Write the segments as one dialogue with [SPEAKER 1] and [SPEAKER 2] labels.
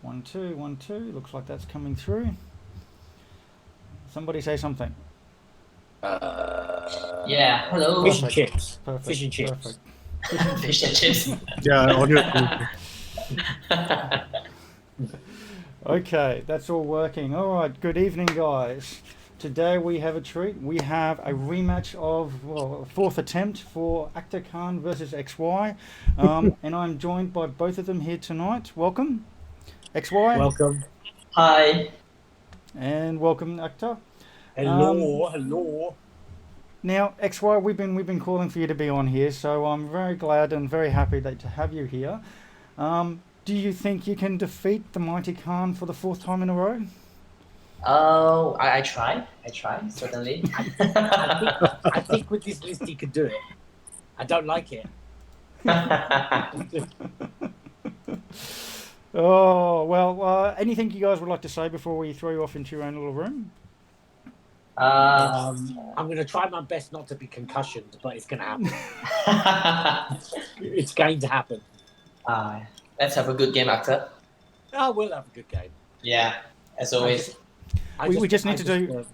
[SPEAKER 1] 1 2 1 2. Looks like that's coming through. Somebody say something.
[SPEAKER 2] Yeah, hello.
[SPEAKER 3] Fish and
[SPEAKER 1] Perfect.
[SPEAKER 3] chips.
[SPEAKER 1] Perfect.
[SPEAKER 3] Fish and chips.
[SPEAKER 1] Perfect. Fish and
[SPEAKER 2] Fish and chips.
[SPEAKER 4] Yeah, audio.
[SPEAKER 1] Okay, that's all working. All right, good evening, guys. Today we have a treat. We have a rematch of, well, a fourth attempt for Actor Khan versus XY. And I'm joined by both of them here tonight. Welcome, XY.
[SPEAKER 3] Welcome.
[SPEAKER 2] Hi.
[SPEAKER 1] And welcome, Actor.
[SPEAKER 3] Hello.
[SPEAKER 1] Now, XY, we've been calling for you to be on here, so I'm very glad and very happy to have you here. Do you think you can defeat the mighty Khan for the fourth time in a row?
[SPEAKER 2] Oh, I try, certainly.
[SPEAKER 3] I think with this list he could do it. I don't like it.
[SPEAKER 1] Oh, well, anything you guys would like to say before we throw you off into your own little room?
[SPEAKER 3] I'm going to try my best not to be concussioned, but it's going to happen. It's going to happen.
[SPEAKER 2] Let's have a good game, Actor.
[SPEAKER 3] Oh, we'll have a good game.
[SPEAKER 2] Yeah, as always.
[SPEAKER 1] We just need to do.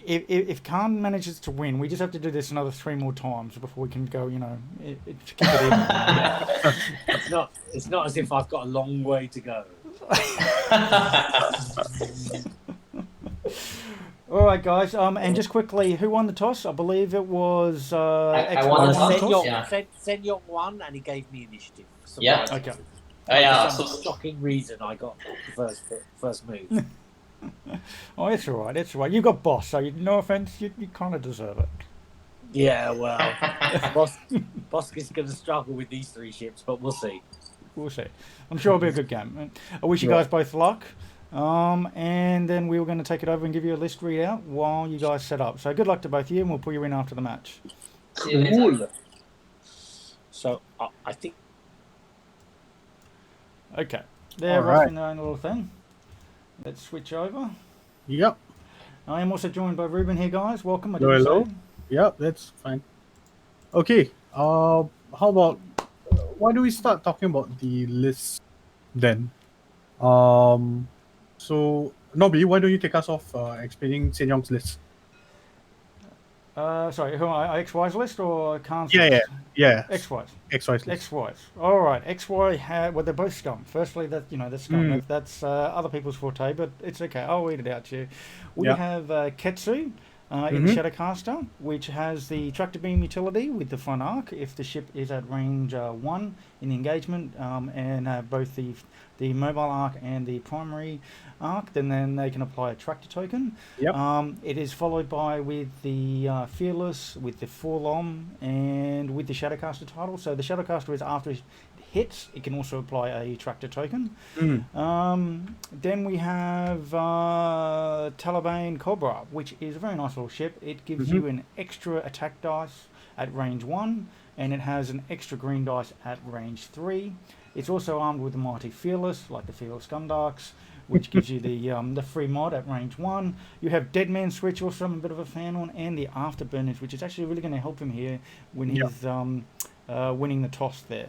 [SPEAKER 1] If Khan manages to win, we just have to do this another 3 more times before we can go. You know, to keep it even.
[SPEAKER 3] It's not as if I've got a long way to go.
[SPEAKER 1] All right, guys. And just quickly, who won the toss? I believe it was.
[SPEAKER 2] I won the toss.
[SPEAKER 3] Sen Yong won, and he gave me initiative.
[SPEAKER 2] Yeah.
[SPEAKER 1] Okay.
[SPEAKER 3] For some shocking reason, I got the first move.
[SPEAKER 1] Oh, it's all right. It's all right. You got boss, so no offense, you kind of deserve it.
[SPEAKER 3] Yeah, well, Bosk is going to struggle with these 3 ships, but we'll see.
[SPEAKER 1] We'll see. I'm sure it'll be a good game. I wish you guys both luck. And then we were going to take it over and give you a list readout while you guys set up. So good luck to both of you, and we'll pull you in after the match.
[SPEAKER 3] Cool. So I think.
[SPEAKER 1] Okay. They're roughing their own little thing. Let's switch over.
[SPEAKER 4] Yep.
[SPEAKER 1] I am also joined by Ruben here, guys. Welcome.
[SPEAKER 4] Hello. Yep, that's fine. Okay. How about why do we start talking about the list then? So Nobby, why don't you take us off explaining Sen Yong's list?
[SPEAKER 1] Sorry, who am I? XY's list or Khan's list?
[SPEAKER 4] Yeah.
[SPEAKER 1] XY's.
[SPEAKER 4] XY's list.
[SPEAKER 1] XY's. All right. XY had. Well, they're both scum. Firstly, that's scum. That's other people's forte, but it's okay. I'll read it out to you. We have Ketsu in the Shadowcaster, which has the tractor beam utility with the front arc if the ship is at range 1 in the engagement, and both the mobile arc and the primary arc, then they can apply a tractor token.
[SPEAKER 4] Yep.
[SPEAKER 1] It is followed by with the Fearless, with the Forlom, and with the Shadowcaster title. So the Shadowcaster is after it hits, it can also apply a tractor token. Then we have Talabane Cobra, which is a very nice little ship. It gives you an extra attack dice at range 1, and it has an extra green dice at range 3. It's also armed with the mighty Fearless, like the Fearless Scumdarks, which gives you the free mod at range 1. You have Dead Man Switch, also I'm a bit of a fan on, and the Afterburners, which is actually really going to help him here when he's winning the toss there.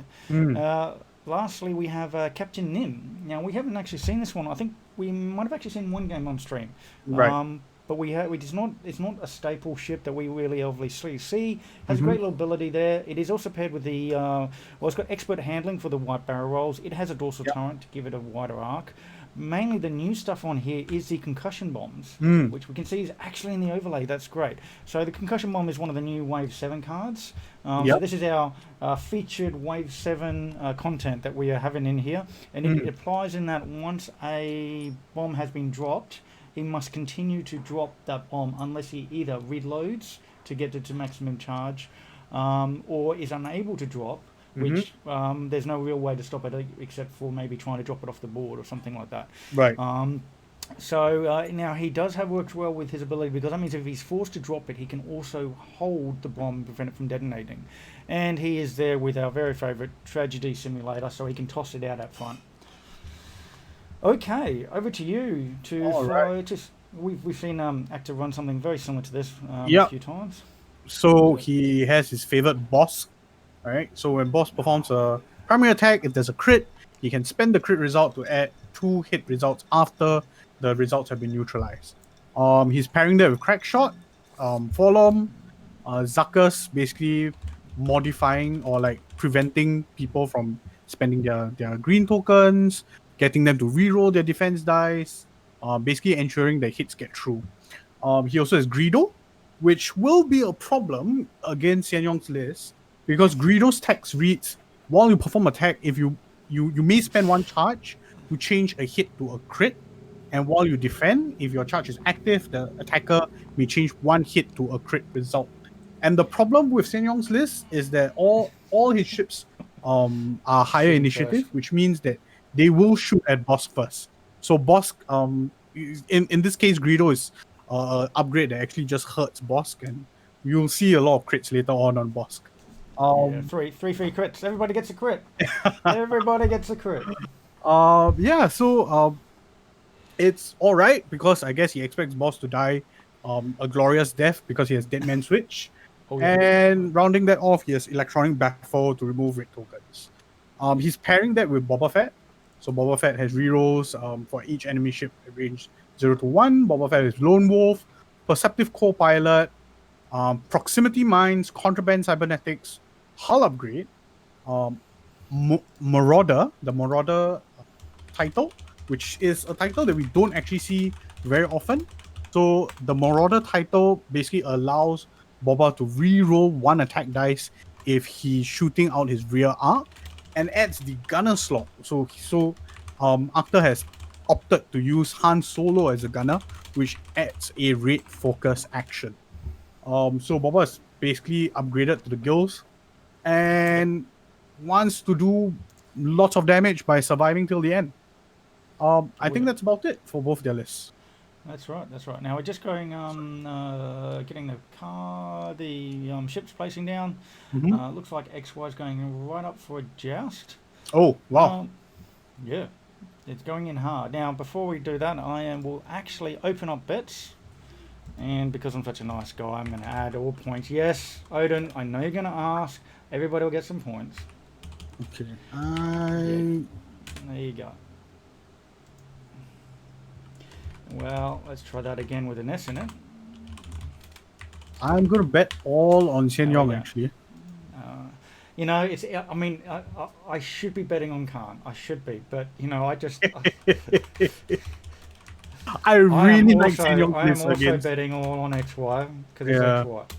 [SPEAKER 1] Lastly, we have Captain Nim. Now, we haven't actually seen this one. I think we might have actually seen one game on stream.
[SPEAKER 4] Right.
[SPEAKER 1] But it's not a staple ship that we really obviously see. Has a great little ability there. It is also paired with the it's got expert handling for the white barrel rolls. It has a dorsal turret to give it a wider arc. Mainly the new stuff on here is the concussion bombs, which we can see is actually in the overlay. That's great. So the concussion bomb is one of the new Wave 7 cards. So this is our featured Wave 7 content that we are having in here. And it applies in that once a bomb has been dropped, he must continue to drop that bomb unless he either reloads to get it to maximum charge, or is unable to drop, which there's no real way to stop it except for maybe trying to drop it off the board or something like that.
[SPEAKER 4] Right.
[SPEAKER 1] So now he does have worked well with his ability, because that means if he's forced to drop it, he can also hold the bomb and prevent it from detonating. And he is there with our very favourite Tragedy Simulator, so he can toss it out front. Okay, over to you to fly. We've seen Actor run something very similar to this a few times.
[SPEAKER 4] So he has his favorite boss. Alright, so when boss performs a primary attack, if there's a crit, he can spend the crit result to add 2 hit results after the results have been neutralized. He's pairing that with Crackshot, Forlorn, Zuckus, basically modifying or like preventing people from spending their green tokens, getting them to reroll their defense dice, basically ensuring that hits get through. He also has Greedo, which will be a problem against Xian Yong's list because Greedo's text reads, while you perform attack, if you may spend 1 charge to change a hit to a crit, and while you defend, if your charge is active, the attacker may change 1 hit to a crit result. And the problem with Xian Yong's list is that all his ships are higher
[SPEAKER 1] Shoot
[SPEAKER 4] initiative,
[SPEAKER 1] first.
[SPEAKER 4] which means that they will shoot at boss first. So boss, in this case, Greedo is upgrade that actually just hurts Bosk, and you'll see a lot of crits later on Bosk.
[SPEAKER 1] Yeah, three free crits. Everybody gets a crit. Everybody gets a crit.
[SPEAKER 4] So it's all right because I guess he expects Boss to die a glorious death because he has Dead Man Switch.
[SPEAKER 1] Oh, yeah.
[SPEAKER 4] And rounding that off, he has Electronic Baffle to remove red tokens. He's pairing that with Boba Fett. So Boba Fett has rerolls for each enemy ship at range 0 to 1. Boba Fett is Lone Wolf, Perceptive Co-Pilot, Proximity Mines, Contraband Cybernetics, Hull Upgrade, Marauder, the Marauder title, which is a title that we don't actually see very often. So the Marauder title basically allows Boba to re-roll 1 attack dice if he's shooting out his rear arc, and adds the gunner slot. So Akhtar has opted to use Han Solo as a gunner, which adds a raid focus action. So Boba is basically upgraded to the guilds and wants to do lots of damage by surviving till the end. I think that's about it for both their lists.
[SPEAKER 1] That's right. Now we're just going, getting the ships placing down. Looks like XY is going right up for a joust.
[SPEAKER 4] Oh, wow.
[SPEAKER 1] Yeah, it's going in hard. Now, before we do that, will actually open up bets. And because I'm such a nice guy, I'm going to add all points. Yes, Odin, I know you're going to ask. Everybody will get some points.
[SPEAKER 4] Okay.
[SPEAKER 1] There you go. Well, let's try that again with an S in it.
[SPEAKER 4] I'm going to bet all on Xian Yong, actually.
[SPEAKER 1] You know, it's. I mean, I should be betting on Khan. I should be, but you know, I just.
[SPEAKER 4] I really like Xian Yong.
[SPEAKER 1] I am also betting all on XY because it's XY.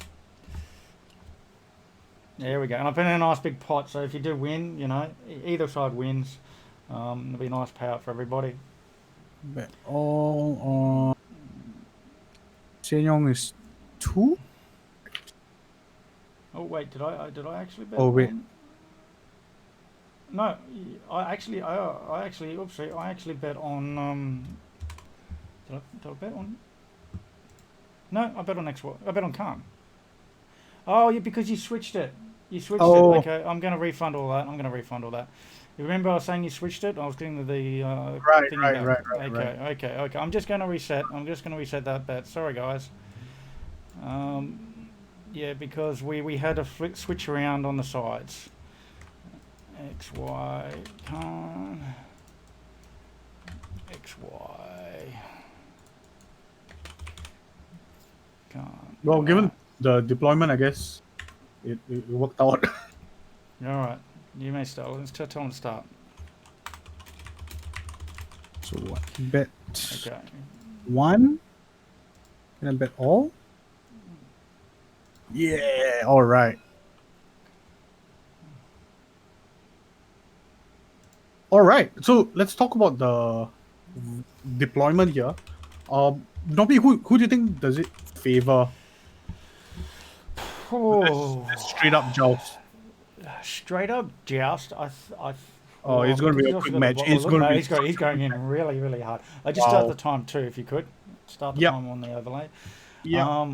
[SPEAKER 1] There we go, and I put in a nice big pot. So if you do win, you know, either side wins. It'll be a nice payout for everybody.
[SPEAKER 4] Bet all on Xian Yong is 2.
[SPEAKER 1] Oh wait, did I actually bet?
[SPEAKER 4] Oh wait.
[SPEAKER 1] No, I actually bet on. Did I bet on? No, I bet on XY. I bet on Khan. Oh, yeah, because you switched it. It. Okay, I'm going to refund all that. You remember I was saying you switched it? I was doing the
[SPEAKER 4] right.
[SPEAKER 1] Okay. I'm just going to reset. That bet. Sorry, guys. Yeah, because we had a switch around on the sides. XY, Khan. XY. Khan.
[SPEAKER 4] Well, given the deployment, I guess it worked out.
[SPEAKER 1] Alright, you may start. Let's tell them to start.
[SPEAKER 4] So what? Bet
[SPEAKER 1] Okay.
[SPEAKER 4] 1. Can I bet all? Yeah, alright. Alright, so let's talk about the deployment here. Nobby, who do you think does it favor?
[SPEAKER 1] Oh.
[SPEAKER 4] Let's straight up joust.
[SPEAKER 1] Straight up joust.
[SPEAKER 4] Oh, it's going to be a quick match. He's
[SPEAKER 1] going in really, really hard. I just start the time too, if you could. Start the time on the overlay.
[SPEAKER 4] Yeah.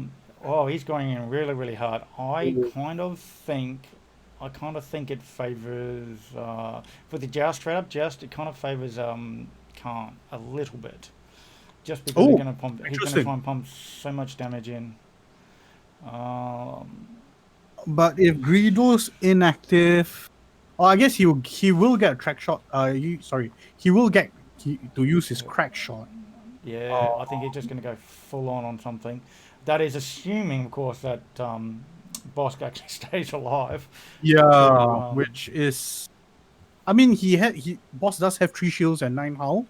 [SPEAKER 1] He's going in really, really hard. I kind of think it favors for the joust straight up joust. It kind of favors Khan a little bit, just because he's going to try and pump so much damage in.
[SPEAKER 4] But if Greedo's inactive, Oh, I guess he will get a crack shot. He will get to use his crack shot.
[SPEAKER 1] Yeah, I think he's just going to go full on something. That is assuming, of course, that Bosk actually stays alive.
[SPEAKER 4] Yeah, which is, I mean, Boss does have 3 shields and 9 hull,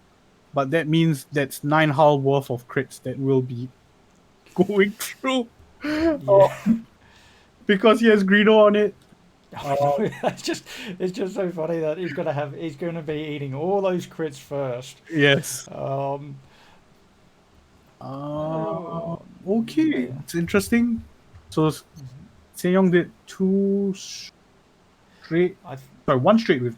[SPEAKER 4] but that means that's 9 hull worth of crits that will be going through.
[SPEAKER 1] Yeah.
[SPEAKER 4] Because he has Greedo on it.
[SPEAKER 1] it's just so funny that he's going to be eating all those crits first.
[SPEAKER 4] Yes. Okay,
[SPEAKER 1] Yeah.
[SPEAKER 4] it's interesting. So Seiyong did 2 straight. One straight with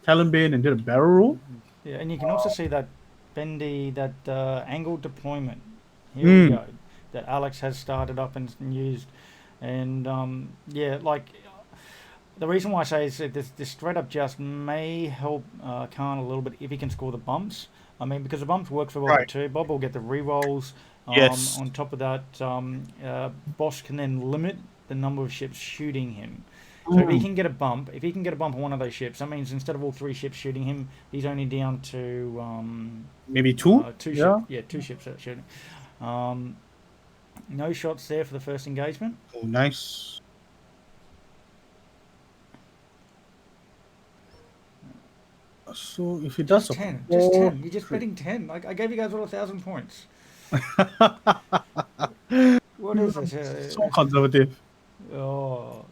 [SPEAKER 4] Talonbane and did a barrel roll.
[SPEAKER 1] Yeah, and you can also see that Bendy, that angle deployment. Here we go. That Alex has started up and used, and yeah, like the reason why I say is that this straight up just may help Khan a little bit if he can score the bumps. I mean, because the bumps work for Bob too. Bob will get the re-rolls.
[SPEAKER 4] Yes.
[SPEAKER 1] On top of that, Boss can then limit the number of ships shooting him. So if he can get a bump, on one of those ships, that means instead of all 3 ships shooting him, he's only down to
[SPEAKER 4] maybe 2.
[SPEAKER 1] 2
[SPEAKER 4] yeah.
[SPEAKER 1] ships. Yeah, 2 ships that shooting. No shots there for the first engagement.
[SPEAKER 4] Oh, nice. So if he does
[SPEAKER 1] just 10, you're just betting 10. I gave you guys all 1,000 points. What is this?
[SPEAKER 4] So conservative.
[SPEAKER 1] Oh.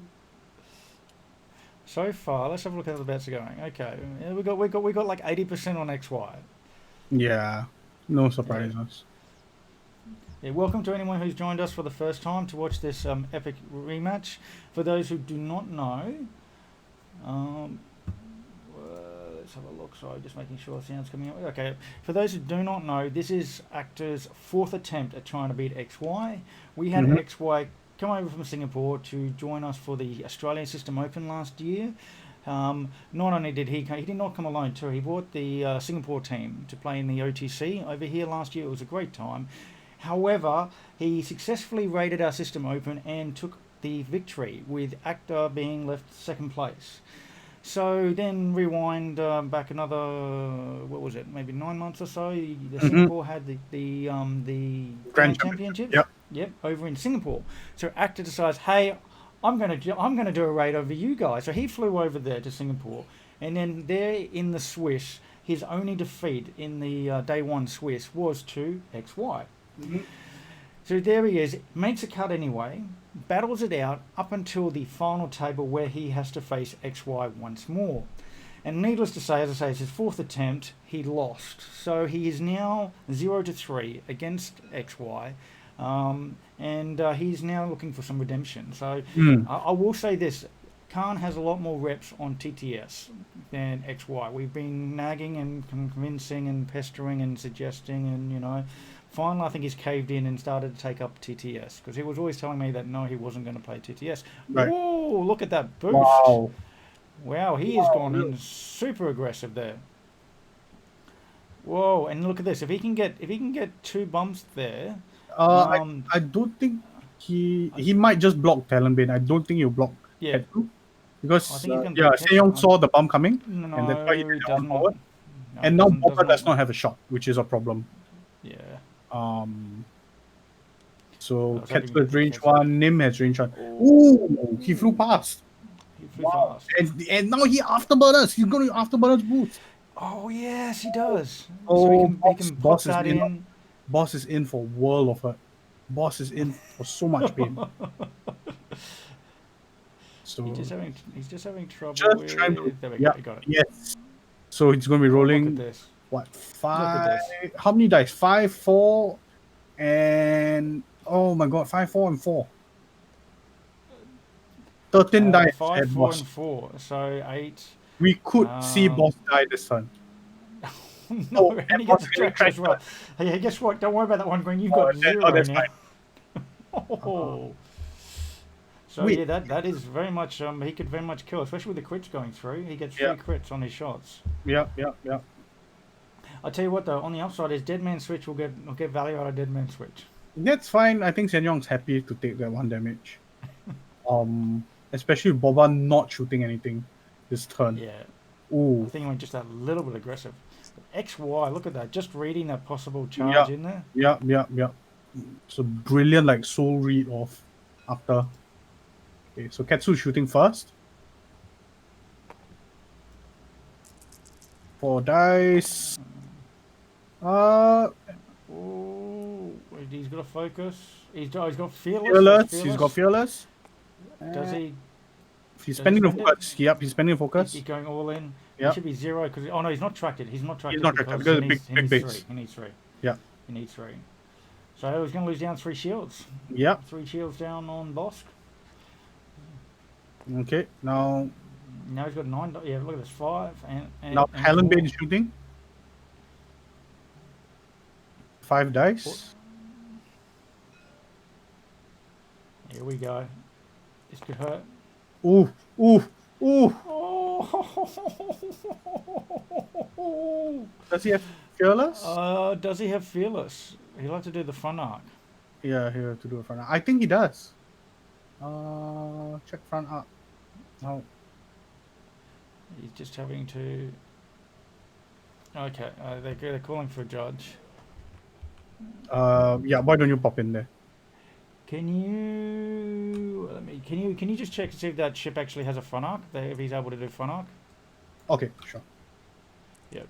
[SPEAKER 1] So far, let's have a look at how the bets are going. Okay, yeah, we got like 80% on XY.
[SPEAKER 4] Yeah, no surprises.
[SPEAKER 1] Yeah, welcome to anyone who's joined us for the first time to watch this epic rematch. For those who do not know, let's have a look. Sorry, just making sure the sound's coming out. Okay, for those who do not know, this is Actor's 4th attempt at trying to beat XY. We had XY come over from Singapore to join us for the Australian System Open last year. Not only did he did not come alone too, he brought the Singapore team to play in the OTC over here last year. It was a great time. However, he successfully raided our System Open and took the victory, with Actor being left 2nd place. So then rewind back another, what was it, maybe 9 months or so. The Singapore had the Grand Championship. Yep, over in Singapore. So Actor decides, hey, I'm gonna do a raid over you guys. So he flew over there to Singapore, and then there in the Swiss, his only defeat in the day 1 Swiss was to XY. So there he is, makes a cut anyway, battles it out up until the final table where he has to face XY once more. And needless to say, as I say, it's his 4th attempt, he lost. So he is now 0-3 against XY. And he's now looking for some redemption. So I will say this, Khan has a lot more reps on TTS than XY. We've been nagging and convincing and pestering and suggesting, and finally I think he's caved in and started to take up TTS, because he was always telling me that no, he wasn't going to play TTS.
[SPEAKER 4] Right.
[SPEAKER 1] Whoa, look at that boost. Wow, he has gone in super aggressive there. Whoa, and look at this. If he can get 2 bumps there,
[SPEAKER 4] I don't think he might just block Talonbane. I don't think he'll block Hetsu, because Seiyong saw the bump coming, and that's why he did on forward.
[SPEAKER 1] No,
[SPEAKER 4] and now Bopper does not have a shot, which is a problem.
[SPEAKER 1] Yeah.
[SPEAKER 4] So Ketsu has range 1, Nim has range 1. Ooh, he flew past.
[SPEAKER 1] Fast.
[SPEAKER 4] And now he afterburners. He's going to afterburners boost.
[SPEAKER 1] Oh yes, he does.
[SPEAKER 4] Oh,
[SPEAKER 1] so he can pop that in.
[SPEAKER 4] Boss is in for whirl of hurt. Boss is in for so much pain. So
[SPEAKER 1] he's just having trouble.
[SPEAKER 4] There we go. Got it. Yes. So it's going to be rolling.
[SPEAKER 1] Look at this.
[SPEAKER 4] What, 5? How many dice? 5, 4, and oh my god, 5, 4, and 4. 13 dice.
[SPEAKER 1] 5, 4, and 4. So 8.
[SPEAKER 4] We could see Boss die this turn.
[SPEAKER 1] No, and he gets a track as well. Hey, guess what? Don't worry about that one, Green. You've got 0
[SPEAKER 4] that's
[SPEAKER 1] now.
[SPEAKER 4] Fine.
[SPEAKER 1] So yeah, that is very much. He could very much kill, especially with the crits going through. He gets 3 crits on his shots.
[SPEAKER 4] Yeah.
[SPEAKER 1] I tell you what, though, on the upside is Dead Man Switch will get value out of Dead Man Switch.
[SPEAKER 4] That's fine. I think Seiyong's happy to take that 1 damage. Especially with Boba not shooting anything. this turn.
[SPEAKER 1] Yeah.
[SPEAKER 4] Ooh.
[SPEAKER 1] I think he went just a little bit aggressive. XY, look at that. Just reading that possible charge in there.
[SPEAKER 4] Yeah. So brilliant, like soul read off after. Okay, so Ketsu shooting first. 4 dice.
[SPEAKER 1] Oh, he's got a focus. He's got fearless.
[SPEAKER 4] Fearless. He's got fearless.
[SPEAKER 1] Does he?
[SPEAKER 4] He's
[SPEAKER 1] Does
[SPEAKER 4] spending
[SPEAKER 1] he
[SPEAKER 4] the
[SPEAKER 1] spend
[SPEAKER 4] focus. Yep, he's spending the focus.
[SPEAKER 1] He's going all in.
[SPEAKER 4] Yep.
[SPEAKER 1] He should be 0 because oh no, he's not tracked it. He's not tracked
[SPEAKER 4] He's
[SPEAKER 1] it
[SPEAKER 4] not tracked it because
[SPEAKER 1] he
[SPEAKER 4] big
[SPEAKER 1] needs
[SPEAKER 4] base.
[SPEAKER 1] 3. He needs 3.
[SPEAKER 4] Yeah.
[SPEAKER 1] He needs 3. So he's going to lose down 3 shields.
[SPEAKER 4] Yep.
[SPEAKER 1] 3 shields down on Bosk.
[SPEAKER 4] Okay, now
[SPEAKER 1] Now he's got 9. Yeah, look at this 5 and
[SPEAKER 4] now
[SPEAKER 1] and
[SPEAKER 4] Helen
[SPEAKER 1] 4.
[SPEAKER 4] Bane shooting. 5 dice.
[SPEAKER 1] Here we go. This could hurt.
[SPEAKER 4] Ooh.
[SPEAKER 1] Oh.
[SPEAKER 4] Does he have fearless?
[SPEAKER 1] Does he have fearless? He'll have to do the front arc.
[SPEAKER 4] Yeah, he has to do a front arc. I think he does. Check front arc. No.
[SPEAKER 1] He's just having to. Okay, they're calling for a judge.
[SPEAKER 4] Yeah. Why don't you pop in there?
[SPEAKER 1] Can you can you just check to see if that ship actually has a front arc? If he's able to do front arc.
[SPEAKER 4] Okay, sure.
[SPEAKER 1] Yep.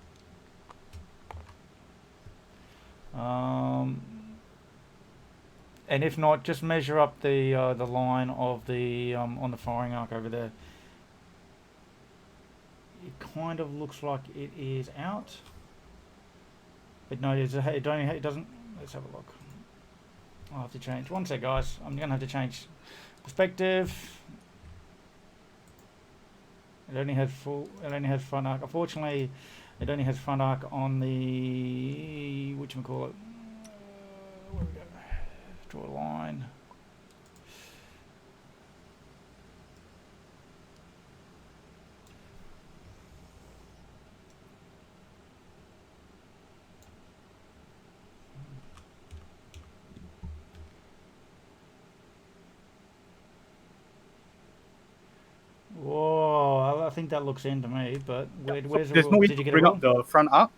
[SPEAKER 1] And if not, just measure up the line of the on the firing arc over there. It kind of looks like it is out, but no, it doesn't. Let's have a look. I'll have to change. One sec, guys. I'm gonna have to change perspective. It only has front arc. Unfortunately, it only has front arc on the whatchamacallit. Where we go? Draw a line. Whoa, I think that looks in to me, but where's
[SPEAKER 4] There's
[SPEAKER 1] the
[SPEAKER 4] no way
[SPEAKER 1] did you
[SPEAKER 4] to
[SPEAKER 1] get
[SPEAKER 4] bring
[SPEAKER 1] it
[SPEAKER 4] up the front arc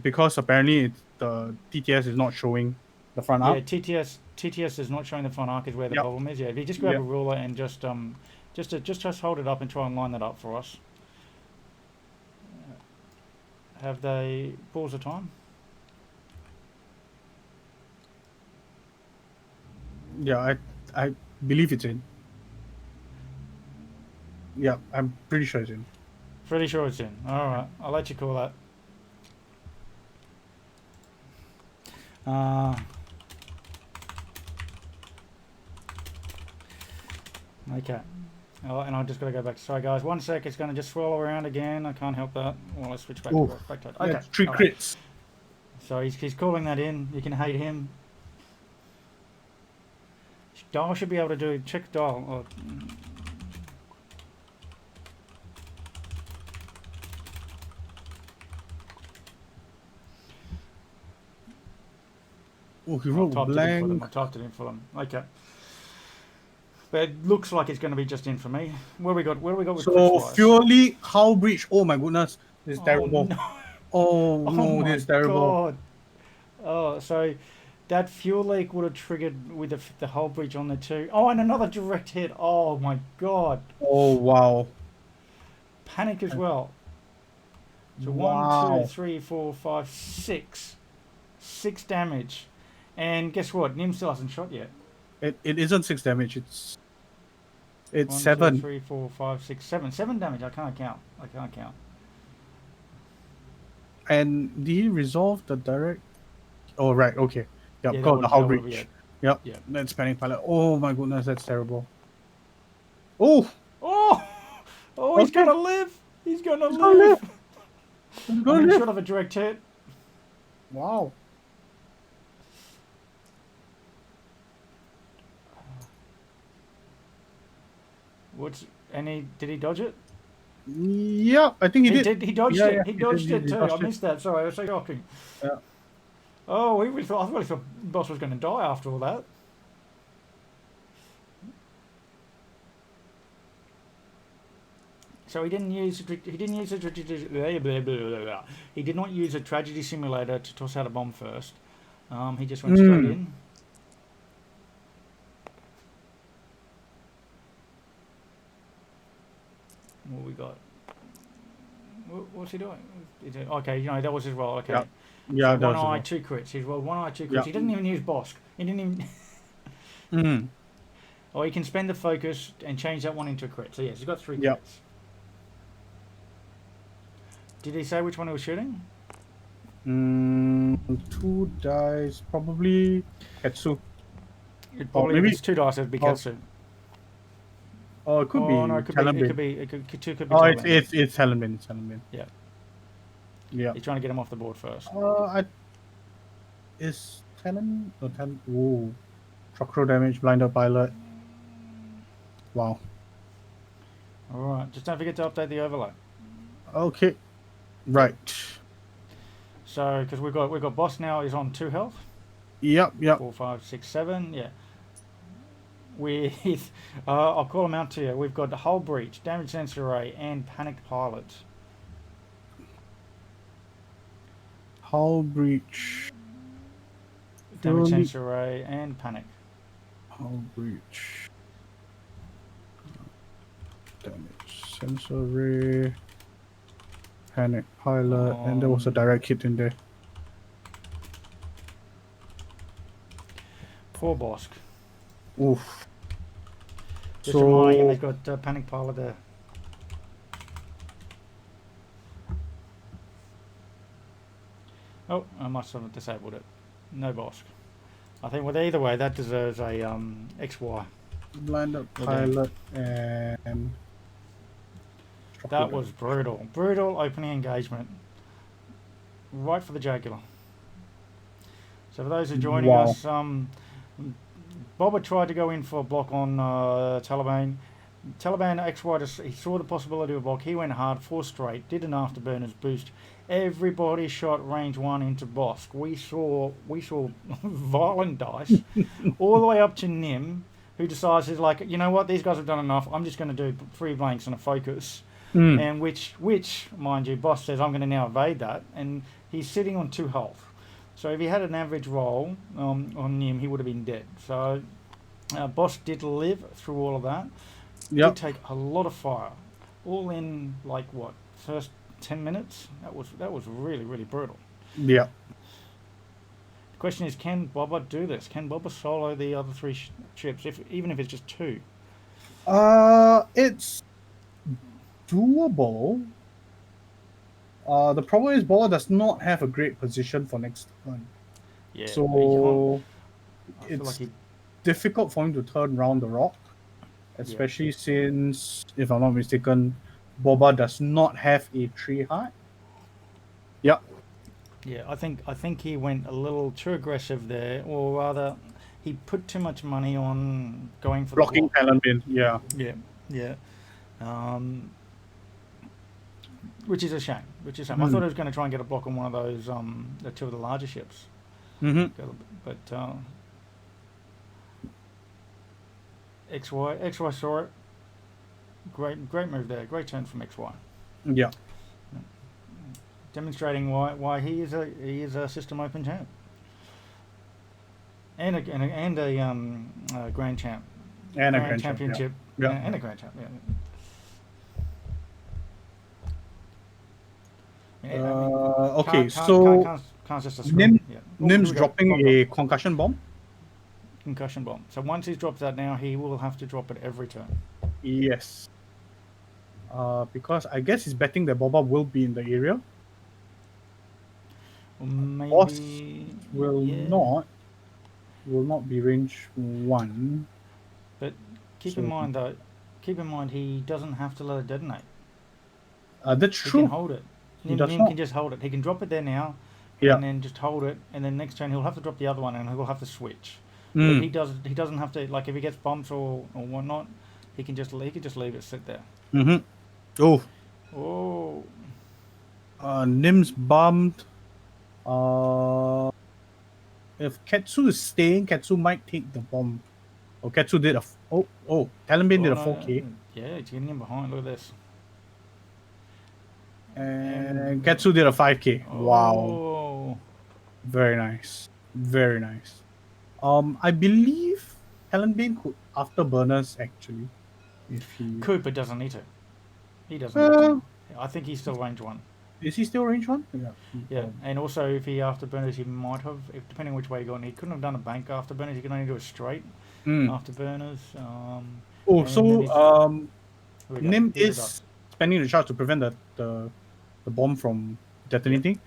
[SPEAKER 4] because apparently the TTS is not showing the front
[SPEAKER 1] Yeah,
[SPEAKER 4] arc.
[SPEAKER 1] TTS is not showing the front arc is where the
[SPEAKER 4] Yep.
[SPEAKER 1] problem is. Yeah, if you just grab
[SPEAKER 4] Yep.
[SPEAKER 1] a ruler and just hold it up and try and line that up for us. Have they pause the time?
[SPEAKER 4] Yeah, I believe it's in. Yeah, I'm pretty sure it's in.
[SPEAKER 1] Pretty sure it's in. All right, I'll let you call that. Okay. Oh, and I've just got to go back. Sorry, guys. 1 sec. It's going to just swirl around again. I can't help that. Well, let's switch back
[SPEAKER 4] Ooh.
[SPEAKER 1] to it.
[SPEAKER 4] Yeah,
[SPEAKER 1] Okay.
[SPEAKER 4] 3
[SPEAKER 1] all right.
[SPEAKER 4] crits.
[SPEAKER 1] So he's calling that in. You can hate him. Dial should be able to do check dial. Oh,
[SPEAKER 4] Oh, he
[SPEAKER 1] I've
[SPEAKER 4] rolled
[SPEAKER 1] typed it in for them.
[SPEAKER 4] blank.
[SPEAKER 1] I typed it in for them. Okay. But it looks like it's going to be just in for me. Where we got with
[SPEAKER 4] So
[SPEAKER 1] Crystallise?
[SPEAKER 4] Fury, Hull Breach. Oh my goodness, this is terrible.
[SPEAKER 1] No.
[SPEAKER 4] Oh no,
[SPEAKER 1] Oh my
[SPEAKER 4] this is terrible.
[SPEAKER 1] God. Oh, so that fuel leak would have triggered with the hull breach on the 2. Oh, and another direct hit. Oh my God.
[SPEAKER 4] Oh wow.
[SPEAKER 1] Panic as well. So
[SPEAKER 4] Wow.
[SPEAKER 1] 1, 2, 3, 4, 5, 6. 6 damage. And guess what? Nim still hasn't shot yet.
[SPEAKER 4] It isn't 6 damage. It's
[SPEAKER 1] 1,
[SPEAKER 4] 7.
[SPEAKER 1] 2, 3, 4, 5, 6, 7. 7 damage. I can't count.
[SPEAKER 4] And did he resolve the direct? Oh right, okay. Yep,
[SPEAKER 1] Yeah,
[SPEAKER 4] got the Hull
[SPEAKER 1] that would be
[SPEAKER 4] Breach.
[SPEAKER 1] it.
[SPEAKER 4] Yep.
[SPEAKER 1] Yeah.
[SPEAKER 4] That's Panic Pilot. Oh my goodness, that's terrible. Oh,
[SPEAKER 1] Oh! Oh, he's
[SPEAKER 4] Okay.
[SPEAKER 1] going to live! He's going to
[SPEAKER 4] gonna
[SPEAKER 1] live!
[SPEAKER 4] he's
[SPEAKER 1] I
[SPEAKER 4] gonna
[SPEAKER 1] mean,
[SPEAKER 4] live.
[SPEAKER 1] short of a direct hit.
[SPEAKER 4] Wow.
[SPEAKER 1] Did he dodge it?
[SPEAKER 4] Yeah, I think he did.
[SPEAKER 1] He dodged
[SPEAKER 4] Yeah,
[SPEAKER 1] it.
[SPEAKER 4] yeah,
[SPEAKER 1] he
[SPEAKER 4] he
[SPEAKER 1] dodged
[SPEAKER 4] did,
[SPEAKER 1] it
[SPEAKER 4] he
[SPEAKER 1] too.
[SPEAKER 4] dodged
[SPEAKER 1] I
[SPEAKER 4] it.
[SPEAKER 1] missed that. Sorry, that's so shocking.
[SPEAKER 4] Yeah.
[SPEAKER 1] Oh, I thought boss was going to die after all that. So he didn't use he didn't use he did not use a tragedy simulator to toss out a bomb first. He just went straight in. What we got? What's he doing? Okay, that was his roll. Okay.
[SPEAKER 4] Yep. Yeah,
[SPEAKER 1] so
[SPEAKER 4] that was
[SPEAKER 1] one eye,
[SPEAKER 4] it.
[SPEAKER 1] 2 crits. He's rolled 1 eye, 2 crits.
[SPEAKER 4] Yep.
[SPEAKER 1] He didn't even use Bosk. He didn't even. Or he can spend the focus and change that one into a crit. So yes, he's got 3 crits.
[SPEAKER 4] Yep.
[SPEAKER 1] Did he say which one he was shooting?
[SPEAKER 4] 2 dice, probably Ketsu.
[SPEAKER 1] It probably
[SPEAKER 4] maybe-
[SPEAKER 1] if it's 2 dice, it'd be Ketsu.
[SPEAKER 4] Oh, it could be.
[SPEAKER 1] No, it could
[SPEAKER 4] Talon
[SPEAKER 1] be. It
[SPEAKER 4] Bin.
[SPEAKER 1] could be. Two could be.
[SPEAKER 4] Oh,
[SPEAKER 1] Talon.
[SPEAKER 4] it's Talon Bin. It's Talon Bin.
[SPEAKER 1] Yeah.
[SPEAKER 4] Yeah.
[SPEAKER 1] He's trying to get him off the board first.
[SPEAKER 4] Is Talon? No, Talon. Ooh. Chakra damage, blinded pilot. Wow.
[SPEAKER 1] All right. Just don't forget to update the overlay.
[SPEAKER 4] Okay. Right.
[SPEAKER 1] So because we've got boss now is on 2 health.
[SPEAKER 4] Yep.
[SPEAKER 1] 4, 5, 6, 7. Yeah. With I'll call them out to you. We've got the Hull Breach, Damage Sensor Array, and Panicked Pilot.
[SPEAKER 4] Hull breach.
[SPEAKER 1] Damage
[SPEAKER 4] Surely-
[SPEAKER 1] Sensor Array and Panic.
[SPEAKER 4] Hull breach. Damage sensor array. Panic pilot, and there was a direct hit in there.
[SPEAKER 1] Poor Bosk.
[SPEAKER 4] Oof.
[SPEAKER 1] Just reminding him he's got Panic Pilot there. Oh, I must have disabled it. No Bosk. I think, well, either way, that deserves a XY.
[SPEAKER 4] Blinded
[SPEAKER 1] Okay.
[SPEAKER 4] pilot and
[SPEAKER 1] That was brutal. Brutal opening engagement. Right for the jugular. So for those who are joining
[SPEAKER 4] Wow.
[SPEAKER 1] us, Boba tried to go in for a block on Taliban. Taliban XY, he saw the possibility of a block. He went hard, 4 straight, did an afterburners boost. Everybody shot range 1 into Bosk. We saw violent dice all the way up to Nim, who decides he's like, you know what, these guys have done enough. I'm just going to do 3 blanks and a focus. And which, mind you, Boss says I'm going to now evade that, and he's sitting on 2 health. So if he had an average roll on Nim, he would have been dead. So Boss did live through all of that.
[SPEAKER 4] Yep.
[SPEAKER 1] Did take a lot of fire, all in like what, first 10 minutes. That was really, really brutal.
[SPEAKER 4] Yeah.
[SPEAKER 1] The question is, can Boba do this? Can Boba solo the other 3 ships, even if it's just 2?
[SPEAKER 4] It's doable. The problem is Boba does not have a great position for next turn.
[SPEAKER 1] Yeah.
[SPEAKER 4] So
[SPEAKER 1] I feel
[SPEAKER 4] it's
[SPEAKER 1] like
[SPEAKER 4] difficult for him to turn around the rock, especially since, if I'm not mistaken, Boba does not have a 3 heart. Yep.
[SPEAKER 1] yeah, I think he went a little too aggressive there, or rather, he put too much money on going for
[SPEAKER 4] Blocking
[SPEAKER 1] the block.
[SPEAKER 4] Talon Bin. Yeah.
[SPEAKER 1] Yeah. Which is a shame. I thought he was going to try and get a block on one of those, the 2 of the larger ships.
[SPEAKER 4] Mm-hmm.
[SPEAKER 1] But XY saw it. Great move there. Great turn from XY.
[SPEAKER 4] Yeah.
[SPEAKER 1] Demonstrating why he is a system open champ. And a grand champ.
[SPEAKER 4] And a
[SPEAKER 1] Grand
[SPEAKER 4] grand
[SPEAKER 1] championship.
[SPEAKER 4] Yeah.
[SPEAKER 1] And a grand champ. Yeah. Yeah,
[SPEAKER 4] Okay, so
[SPEAKER 1] can't just
[SPEAKER 4] Nim-
[SPEAKER 1] yeah.
[SPEAKER 4] Nim's
[SPEAKER 1] Here we go.
[SPEAKER 4] dropping a concussion bomb.
[SPEAKER 1] Concussion bomb. So once he's dropped that now, he will have to drop it every turn.
[SPEAKER 4] Yes. Because I guess he's betting that Boba will be in the area.
[SPEAKER 1] Or maybe
[SPEAKER 4] Boss Will
[SPEAKER 1] yeah.
[SPEAKER 4] not be range 1.
[SPEAKER 1] But keep
[SPEAKER 4] So-
[SPEAKER 1] in mind he doesn't have to let it detonate.
[SPEAKER 4] That's
[SPEAKER 1] He
[SPEAKER 4] true.
[SPEAKER 1] can hold it.
[SPEAKER 4] He
[SPEAKER 1] Nim
[SPEAKER 4] does
[SPEAKER 1] can
[SPEAKER 4] not.
[SPEAKER 1] just hold it. He can drop it there now,
[SPEAKER 4] Yeah.
[SPEAKER 1] and then just hold it, and then next turn he'll have to drop the other one, and he'll have to switch. But he doesn't have to, like, if he gets bumps or whatnot, he can just leave it sit there.
[SPEAKER 4] Mm-hmm. Oh, Nim's bummed. If Ketsu is staying, Ketsu might take the bomb. Oh, Ketsu did Talon Bin did a 4K.
[SPEAKER 1] Yeah, it's getting in behind. Look at this.
[SPEAKER 4] And Ketsu did a 5k. Wow.
[SPEAKER 1] Oh.
[SPEAKER 4] Very nice. Very nice. I believe Helen Bain could afterburners actually. If he
[SPEAKER 1] Cooper doesn't need to. He doesn't need
[SPEAKER 4] uh,
[SPEAKER 1] to. I think he's still range 1.
[SPEAKER 4] is he still range 1? Yeah.
[SPEAKER 1] Yeah, and also if he afterburners, he might have, if, depending on which way he got, he couldn't have done a bank afterburners. He could only do a straight
[SPEAKER 4] Mm.
[SPEAKER 1] afterburners.
[SPEAKER 4] Oh,
[SPEAKER 1] and
[SPEAKER 4] so
[SPEAKER 1] then he's- here we go.
[SPEAKER 4] Nim
[SPEAKER 1] Here's the
[SPEAKER 4] is spending the charge to prevent the bomb from detonating.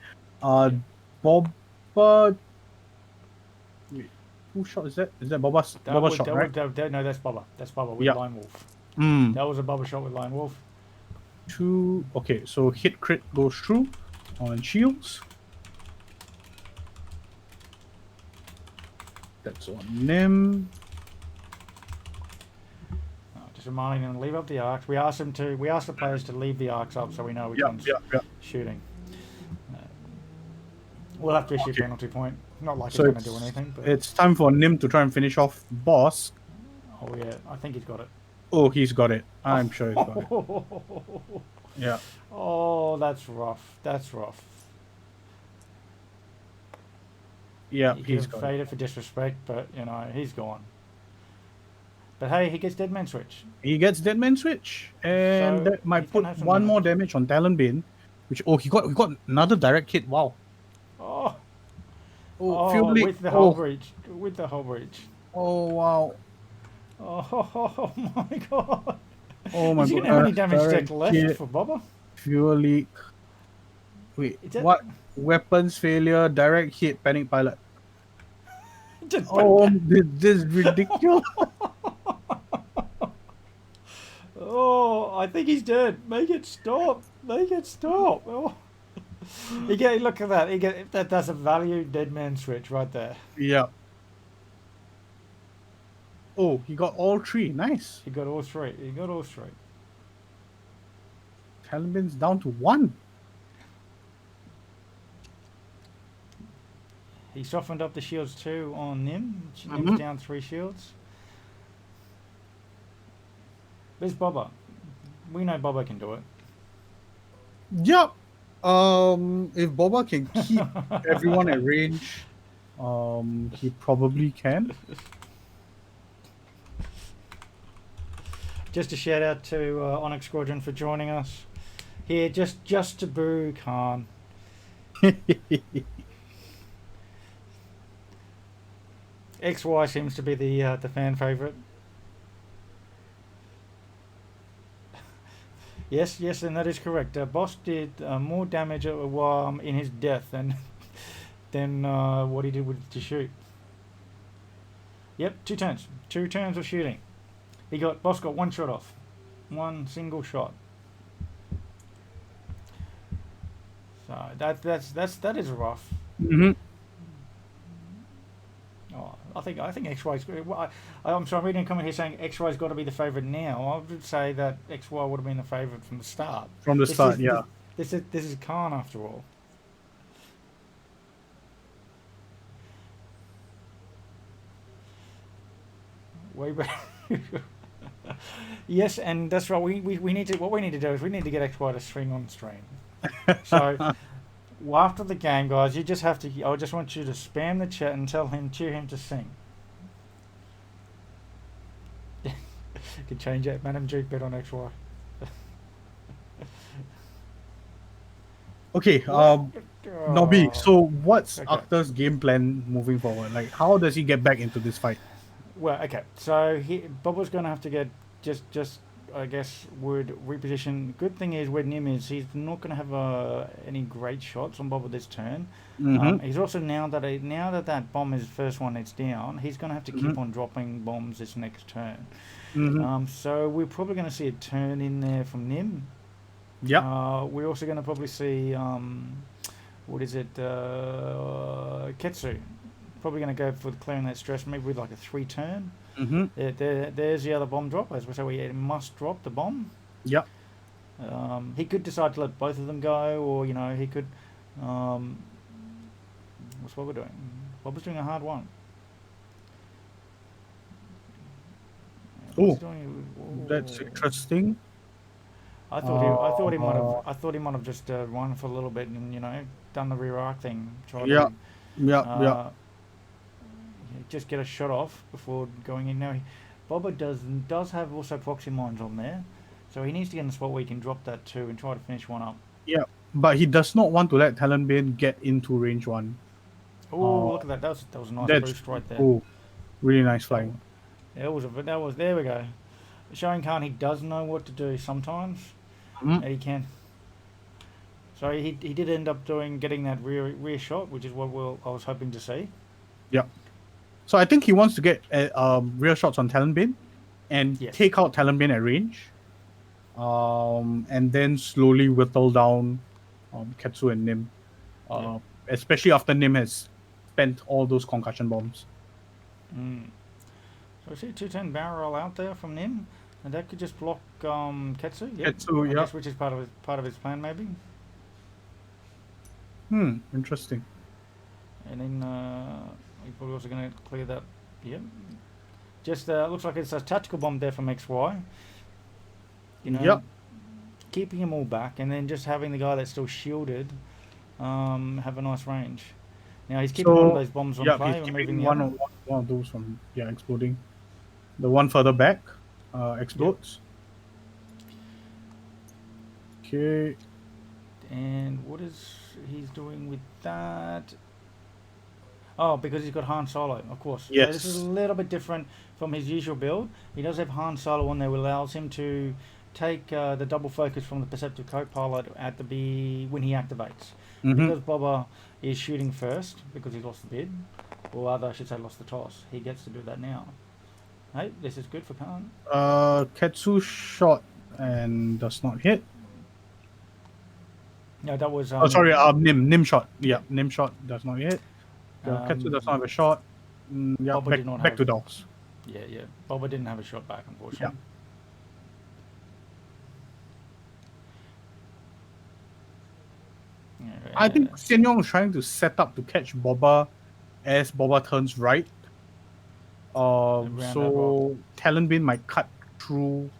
[SPEAKER 4] Boba. Wait, who shot is that? Is that Boba's
[SPEAKER 1] That
[SPEAKER 4] Boba
[SPEAKER 1] was,
[SPEAKER 4] shot,
[SPEAKER 1] that
[SPEAKER 4] right?
[SPEAKER 1] was, that, no, that's Bubba. That's Bubba with
[SPEAKER 4] Yeah.
[SPEAKER 1] Line Wolf.
[SPEAKER 4] Mm.
[SPEAKER 1] That was a Bubba shot with Line Wolf.
[SPEAKER 4] Two. Okay, so hit crit goes through on shields. That's on Nim.
[SPEAKER 1] Just reminding them to leave up the arcs. We asked the players to leave the arcs up so we know which one's
[SPEAKER 4] Yeah.
[SPEAKER 1] shooting. We'll have to issue
[SPEAKER 4] Okay.
[SPEAKER 1] penalty point. Not like
[SPEAKER 4] So
[SPEAKER 1] it's going to do anything, but
[SPEAKER 4] It's time for Nim to try and finish off boss.
[SPEAKER 1] oh yeah, I think he's got it.
[SPEAKER 4] Oh, he's got it. I'm sure he's got it. Yeah.
[SPEAKER 1] Oh, that's rough. That's rough.
[SPEAKER 4] Yeah,
[SPEAKER 1] He could
[SPEAKER 4] he's
[SPEAKER 1] have
[SPEAKER 4] got it.
[SPEAKER 1] faded for disrespect, but you know he's gone. But hey, he gets Dead Man Switch.
[SPEAKER 4] He gets Dead Man Switch. And
[SPEAKER 1] So
[SPEAKER 4] that might
[SPEAKER 1] he's gonna
[SPEAKER 4] put
[SPEAKER 1] have some
[SPEAKER 4] one
[SPEAKER 1] damage.
[SPEAKER 4] more damage on Talonbane. Which he got another direct hit. Wow.
[SPEAKER 1] Oh,
[SPEAKER 4] Oh, Fury.
[SPEAKER 1] with the whole breach. With the whole breach.
[SPEAKER 4] Oh wow.
[SPEAKER 1] Oh my god.
[SPEAKER 4] Oh my
[SPEAKER 1] Is he
[SPEAKER 4] god.
[SPEAKER 1] gonna have any damage
[SPEAKER 4] direct
[SPEAKER 1] deck left
[SPEAKER 4] hit,
[SPEAKER 1] for Bubba?
[SPEAKER 4] Fuel leak. Wait,
[SPEAKER 1] Is that-
[SPEAKER 4] what? Weapons failure, direct hit, panic pilot.
[SPEAKER 1] Just
[SPEAKER 4] Oh, this is ridiculous.
[SPEAKER 1] Oh, I think he's dead. Make it stop. Make it stop. Oh. Look at that. That's a value Dead Man Switch right there.
[SPEAKER 4] Yeah. Oh, he got all three. Nice.
[SPEAKER 1] He got all three. He got all three.
[SPEAKER 4] Talonbane's down to 1.
[SPEAKER 1] He softened up the shields too on Nim. Nim's
[SPEAKER 4] Mhm.
[SPEAKER 1] down 3 shields. There's Bubba. We know Bubba can do it.
[SPEAKER 4] Yep. If Boba can keep everyone at range, he probably can.
[SPEAKER 1] Just a shout out to Onyx Squadron for joining us here, just to boo Khan. XY seems to be the fan favorite. Yes, and that is correct. Boss did more damage in his death than what he did to shoot. Yep, 2 turns. 2 turns of shooting. Boss got 1 shot off. 1 single shot. So that is rough.
[SPEAKER 4] Mm-hmm.
[SPEAKER 1] Oh, I think XY's. Well, I'm sorry, I'm reading a comment here saying XY's got to be the favourite now. I would say that XY would have been the favourite from the start.
[SPEAKER 4] From the start, yeah.
[SPEAKER 1] This is Khan after all. Way back. Yes, and that's right. We need to. What we need to do is we need to get XY to string on stream. So. Well, after the game, guys, you just have to. I just want you to spam the chat and cheer him to sing. You can change that, Madam Duke bet on XY.
[SPEAKER 4] Okay, Nobby, so what's
[SPEAKER 1] Okay.
[SPEAKER 4] Akhtar's game plan moving forward? Like, how does he get back into this fight?
[SPEAKER 1] Well, okay. So Bubba's going to have to get just I guess would reposition. Good thing is where Nim is, he's not going to have any great shots on Bubba this turn.
[SPEAKER 4] Mm-hmm.
[SPEAKER 1] He's also now that bomb is first one it's down, he's going to have to keep on dropping bombs this next turn.
[SPEAKER 4] Mm-hmm.
[SPEAKER 1] So we're probably going to see a turn in there from Nim.
[SPEAKER 4] Yep.
[SPEAKER 1] We're also going to probably see what is it? Ketsu. Probably going to go for clearing that stress, maybe with like a 3 turn.
[SPEAKER 4] Mm-hmm.
[SPEAKER 1] There's the other bomb drop. As we say, we must drop the bomb.
[SPEAKER 4] Yep.
[SPEAKER 1] He could decide to let both of them go, or he could. What's what we're doing? Bob's doing a hard one.
[SPEAKER 4] Oh,
[SPEAKER 1] He's doing-
[SPEAKER 4] That's interesting.
[SPEAKER 1] I thought he might have just run for a little bit and done the rear arc thing. Tried
[SPEAKER 4] Yeah.
[SPEAKER 1] to
[SPEAKER 4] Yeah.
[SPEAKER 1] just get a shot off before going in. Now, Bobber does have also proxy mines on there, so he needs to get in a spot where he can drop that too and try to finish one up.
[SPEAKER 4] Yeah. But he does not want to let Talonbane get into range 1.
[SPEAKER 1] Oh, look at that! That was a nice
[SPEAKER 4] That's
[SPEAKER 1] boost right there.
[SPEAKER 4] cool. Really nice flying.
[SPEAKER 1] There we go. Showing Khan he does know what to do sometimes.
[SPEAKER 4] Mhm.
[SPEAKER 1] And he can. So he did end up getting that rear shot, which is what I was hoping to see.
[SPEAKER 4] Yeah. So I think he wants to get rear shots on Talonbane and
[SPEAKER 1] Yes.
[SPEAKER 4] take out Talonbane at range. And then slowly whittle down Ketsu and Nim.
[SPEAKER 1] Yeah.
[SPEAKER 4] Especially after Nim has spent all those concussion bombs.
[SPEAKER 1] So I see 210 barrel out there from Nim, and that could just block Ketsu. Yep.
[SPEAKER 4] Ketsu,
[SPEAKER 1] I
[SPEAKER 4] yeah.
[SPEAKER 1] guess, which is part of his plan maybe.
[SPEAKER 4] Interesting.
[SPEAKER 1] And then he's probably also going to clear that. Yep. Just looks like it's a tactical bomb there from XY.
[SPEAKER 4] Yep.
[SPEAKER 1] Keeping them all back, and then just having the guy that's still shielded have a nice range. Now he's keeping one of those bombs on play.
[SPEAKER 4] He's
[SPEAKER 1] and
[SPEAKER 4] keeping
[SPEAKER 1] moving
[SPEAKER 4] one of those from exploding. The one further back explodes. Okay.
[SPEAKER 1] And what is he's doing with that? Oh, because he's got Han Solo, of course.
[SPEAKER 4] Yes.
[SPEAKER 1] So this is a little bit different from his usual build. He does have Han Solo on there, which allows him to take the double focus from the Perceptive Co-Pilot when he activates. Because Bobber is shooting first, because he lost the bid, or rather I should say lost the toss, he gets to do that now. Hey, this is good for Khan.
[SPEAKER 4] Ketsu shot and does not hit.
[SPEAKER 1] No, that was...
[SPEAKER 4] Nim shot. Yeah, Nim shot does not hit. Ketsu does not have a shot.
[SPEAKER 1] Bobber did not
[SPEAKER 4] back
[SPEAKER 1] have-
[SPEAKER 4] to Dolls.
[SPEAKER 1] Yeah. Bobber didn't have a shot back, unfortunately. Yeah.
[SPEAKER 4] I think Xian Yong is trying to set up to catch Boba as Boba turns right.
[SPEAKER 1] Around that
[SPEAKER 4] So Talonbane might cut through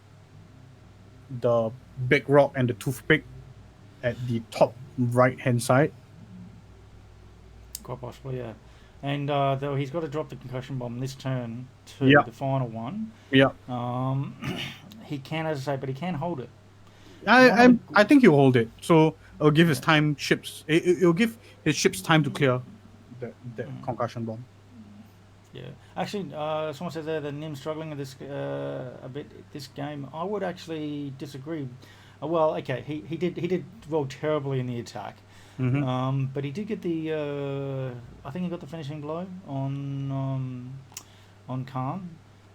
[SPEAKER 4] the big rock and the toothpick at the top right hand side.
[SPEAKER 1] Quite possibly, yeah. And though he's got to drop the concussion bomb this turn to
[SPEAKER 4] Yeah.
[SPEAKER 1] the final one.
[SPEAKER 4] Yeah.
[SPEAKER 1] He can, as I say, but he can hold it.
[SPEAKER 4] I think he'll hold it. So it'll give his time ships. It'll give his ships time to clear that concussion bomb.
[SPEAKER 1] Yeah. Actually, someone says there that Nim's struggling with this a bit this game. I would actually disagree. Well, okay, he did roll terribly in the attack. But he did get the I think he got the finishing blow on Khan,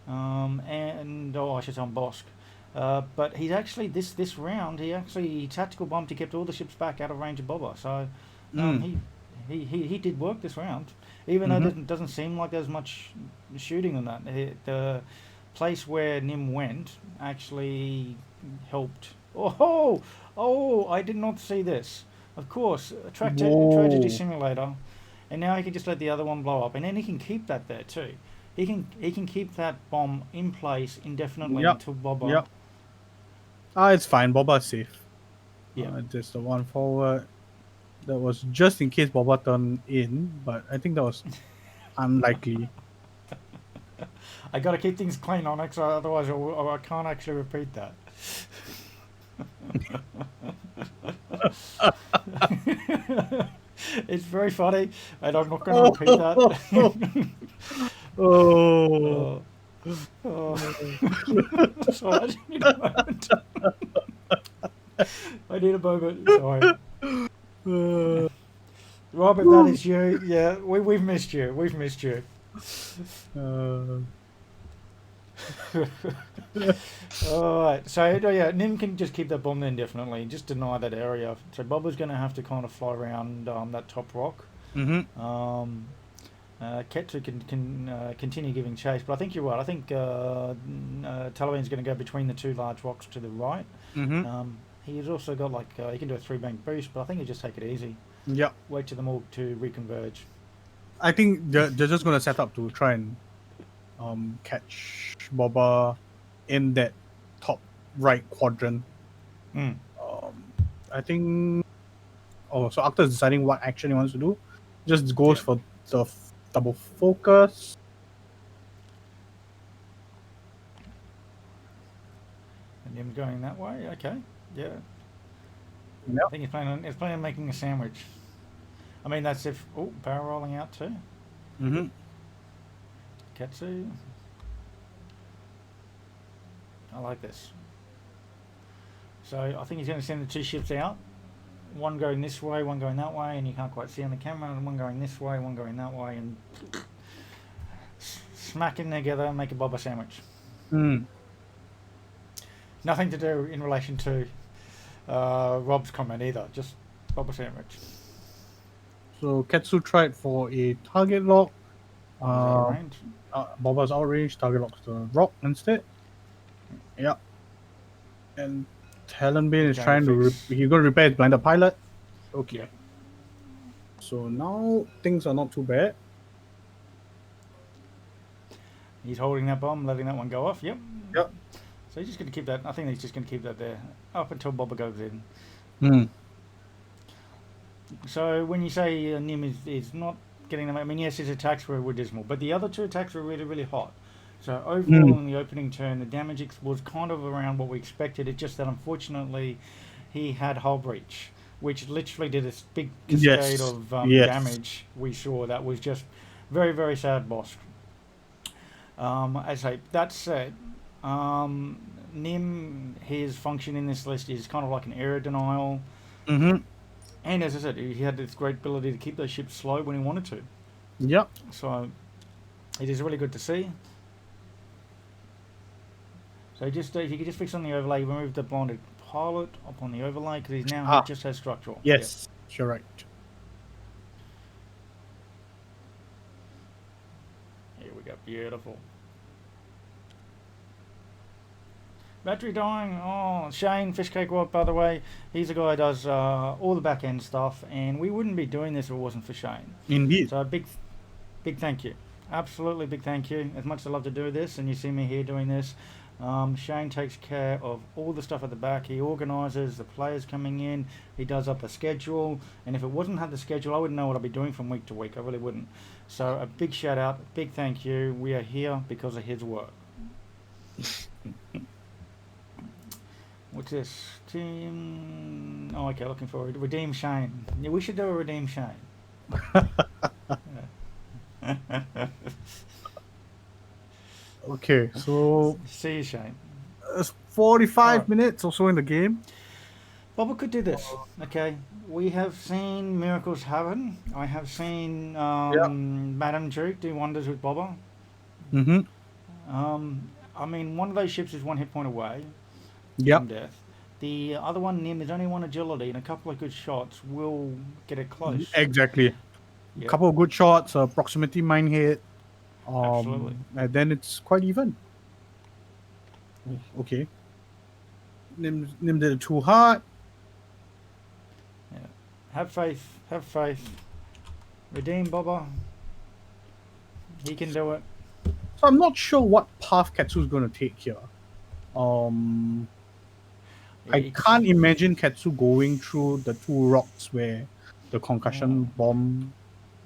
[SPEAKER 1] and I should say on Bosk. But he's actually this round he tactical bombed to kept all the ships back out of range of Bobber. So he did work this round, even though it doesn't seem like there's much shooting on that. The place where Nim went actually helped. Oh! I did not see this. Of course, tragedy simulator, and now he can just let the other one blow up, and then he can keep that there too. He can keep that bomb in place indefinitely until Bobber.
[SPEAKER 4] Yep. It's fine. Boba's safe.
[SPEAKER 1] Yeah.
[SPEAKER 4] Just the one forward. That was just in case Boba turned in, but I think that was unlikely.
[SPEAKER 1] I got to keep things clean on it, so otherwise I can't actually repeat that. It's very funny, and I'm not going to repeat that.
[SPEAKER 4] Oh.
[SPEAKER 1] Sorry, I just need a moment. I need a moment. Sorry. Robert, that is you. Yeah, we've missed you. We've missed you. Alright, so yeah, Nim can just keep that bomb there indefinitely, just deny that area. So Bobber's going to have to kind of fly around that top rock. Ketsu can continue giving chase, but I think you're right. I think Talabane's going to go between the two large rocks to the right. He's also got he can do a 3-bank boost, but I think he'll just take it easy.
[SPEAKER 4] Yeah.
[SPEAKER 1] Wait for them all to reconverge.
[SPEAKER 4] I think they're just going to set up to try and catch Boba in that top right quadrant
[SPEAKER 1] Mm.
[SPEAKER 4] I think. Oh, so after deciding what action he wants to do, just goes
[SPEAKER 1] Yeah.
[SPEAKER 4] for the double focus.
[SPEAKER 1] And him going that way. Okay. Yeah.
[SPEAKER 4] Yep.
[SPEAKER 1] I think he's planning on making a sandwich. I mean, that's if. Oh, barrel rolling out too.
[SPEAKER 4] Mm-hmm.
[SPEAKER 1] Katsu. I like this. So I think he's going to send the two ships out. One going this way, one going that way, and you can't quite see on the camera. And one going this way, one going that way, and smack in together and make a boba sandwich.
[SPEAKER 4] Mm.
[SPEAKER 1] Nothing to do in relation to Rob's comment either. Just boba sandwich.
[SPEAKER 4] So Ketsu tried for a target lock.
[SPEAKER 1] Range.
[SPEAKER 4] Boba's outrange, target locks the rock instead. Yep. And Talonbane is trying to. He's going to repair his blinded pilot. Okay.
[SPEAKER 1] Yep.
[SPEAKER 4] So now things are not too bad.
[SPEAKER 1] He's holding that bomb, letting that one go off. Yep.
[SPEAKER 4] Yep.
[SPEAKER 1] So he's just going to keep that. I think he's just going to keep that there up until Boba goes in.
[SPEAKER 4] Hmm.
[SPEAKER 1] So when you say Nim is not getting them, I mean, yes, his attacks were dismal, but the other two attacks were really, really hot. So overall, in the opening turn, the damage was kind of around what we expected. It's just that unfortunately, he had hull breach, which literally did a big cascade of damage. We saw that was just very, very sad, boss. As I say, that said, Nim, his function in this list is kind of like an error denial.
[SPEAKER 4] Mm-hmm.
[SPEAKER 1] And as I said, he had this great ability to keep those ships slow when he wanted to.
[SPEAKER 4] Yep.
[SPEAKER 1] So it is really good to see. So just if you could just fix on the overlay, remove the blinded pilot up on the overlay because he's now he just has structural.
[SPEAKER 4] Yes, you're right.
[SPEAKER 1] Here we go, beautiful. Battery dying. Oh, Shane Fishcake Rock, by the way, he's the guy who does all the back end stuff, and we wouldn't be doing this if it wasn't for Shane.
[SPEAKER 4] Indeed.
[SPEAKER 1] So big thank you. Absolutely big thank you. As much as I love to do this, and you see me here doing this, Shane takes care of all the stuff at the back. He organises the players coming in. He does up a schedule, and if it wasn't had the schedule, I wouldn't know what I'd be doing from week to week. I really wouldn't. So a big shout out, big thank you. We are here because of his work. What's this? Team. Oh, okay. Looking for Redeem Shane. Yeah, we should do a Redeem Shane.
[SPEAKER 4] Okay, so
[SPEAKER 1] see you, Shane.
[SPEAKER 4] It's 45 minutes or so in the game.
[SPEAKER 1] Boba could do this. Okay, we have seen miracles happen. I have seen Madame Duke do wonders with Boba.
[SPEAKER 4] Mm-hmm.
[SPEAKER 1] I mean, one of those ships is one hit point away.
[SPEAKER 4] Yep.
[SPEAKER 1] Death. The other one, Nim, is only one agility, and a couple of good shots will get it close.
[SPEAKER 4] Exactly.
[SPEAKER 1] Yep.
[SPEAKER 4] A couple of good shots, proximity mine hit.
[SPEAKER 1] Absolutely.
[SPEAKER 4] And then it's quite even. Okay. Nim did it too hard.
[SPEAKER 1] Yeah. Have faith. Have faith. Redeem Boba. He can do it.
[SPEAKER 4] So I'm not sure what path Ketsu's going to take here. I can't imagine Ketsu going through the two rocks where the concussion bomb.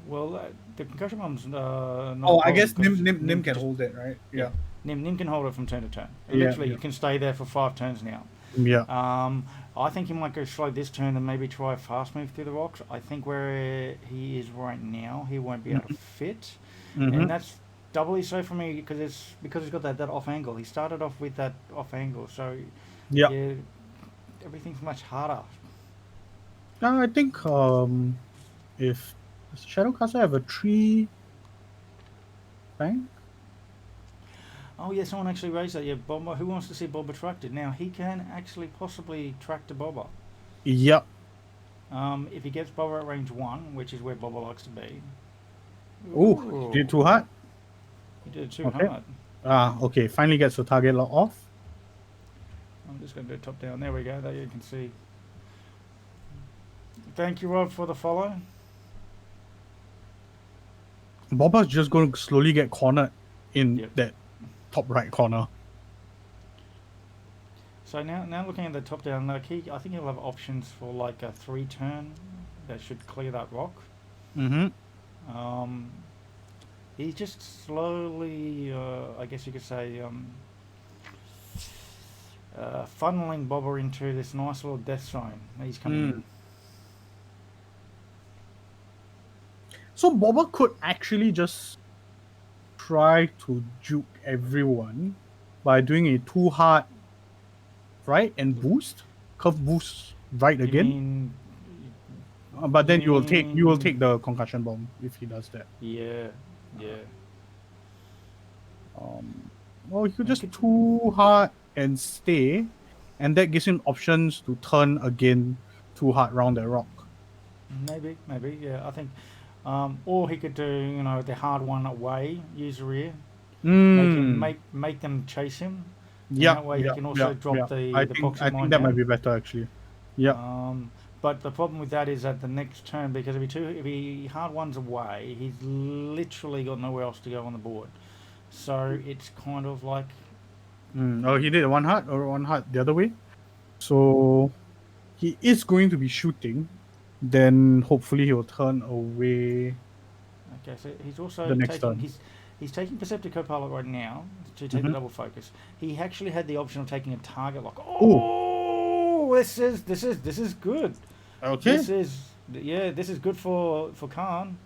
[SPEAKER 1] Well, the concussion bomb's not.
[SPEAKER 4] I guess Nim can hold it, right? Yeah.
[SPEAKER 1] Nim can hold it from turn to turn.
[SPEAKER 4] Yeah,
[SPEAKER 1] Literally, you can stay there for 5 turns now.
[SPEAKER 4] Yeah.
[SPEAKER 1] I think he might go slow this turn and maybe try a fast move through the rocks. I think where he is right now, he won't be able to fit, and that's doubly so for me because he's got that off angle. He started off with that off angle, so yeah, everything's much harder.
[SPEAKER 4] I think if Shadowcaster have a 3 bang.
[SPEAKER 1] Oh yeah, someone actually raised that. Yeah, Boba. Who wants to see Boba tracted? Now he can actually possibly track to Boba.
[SPEAKER 4] Yep.
[SPEAKER 1] If he gets Boba at range 1, which is where Boba likes to be.
[SPEAKER 4] Ooh, did it too hard?
[SPEAKER 1] He did it too hard.
[SPEAKER 4] Okay. Finally gets the target lock off.
[SPEAKER 1] I'm just going to do top down. There we go. There you can see. Thank you, Rob, for the follow.
[SPEAKER 4] Boba's just going to slowly get cornered in that top right corner.
[SPEAKER 1] So now looking at the top down, like I think he'll have options for like a 3-turn that should clear that rock.
[SPEAKER 4] Mm-hmm.
[SPEAKER 1] He's just slowly, I guess you could say, funneling Bobber into this nice little death zone. He's coming in.
[SPEAKER 4] So Bobber could actually just try to juke everyone by doing a 2 hard right and boost, curve boost right
[SPEAKER 1] You
[SPEAKER 4] again.
[SPEAKER 1] mean,
[SPEAKER 4] But then
[SPEAKER 1] you
[SPEAKER 4] you will
[SPEAKER 1] mean-
[SPEAKER 4] take the concussion bomb if he does that.
[SPEAKER 1] yeah.
[SPEAKER 4] Well, he could just 2 hard and stay, and that gives him options to turn again 2 hard round the rock.
[SPEAKER 1] Maybe, yeah. I think, or he could do, the hard one away, use rear, make them chase him. And
[SPEAKER 4] Yeah,
[SPEAKER 1] that way he can also drop the
[SPEAKER 4] I
[SPEAKER 1] boxing
[SPEAKER 4] think
[SPEAKER 1] line
[SPEAKER 4] that
[SPEAKER 1] down.
[SPEAKER 4] might be better actually. Yeah.
[SPEAKER 1] But the problem with that is at the next turn, because if he hard ones away, he's literally got nowhere else to go on the board. So it's kind of like,
[SPEAKER 4] Oh, he did a 1 hard or 1 hard the other way. So he is going to be shooting. Then hopefully he'll turn away.
[SPEAKER 1] okay, so he's also
[SPEAKER 4] The next
[SPEAKER 1] taking
[SPEAKER 4] turn.
[SPEAKER 1] he's taking Perceptive Copilot right now to take the double focus. He actually had the option of taking a target lock. Oh, this is good.
[SPEAKER 4] Okay.
[SPEAKER 1] This is good for Khan.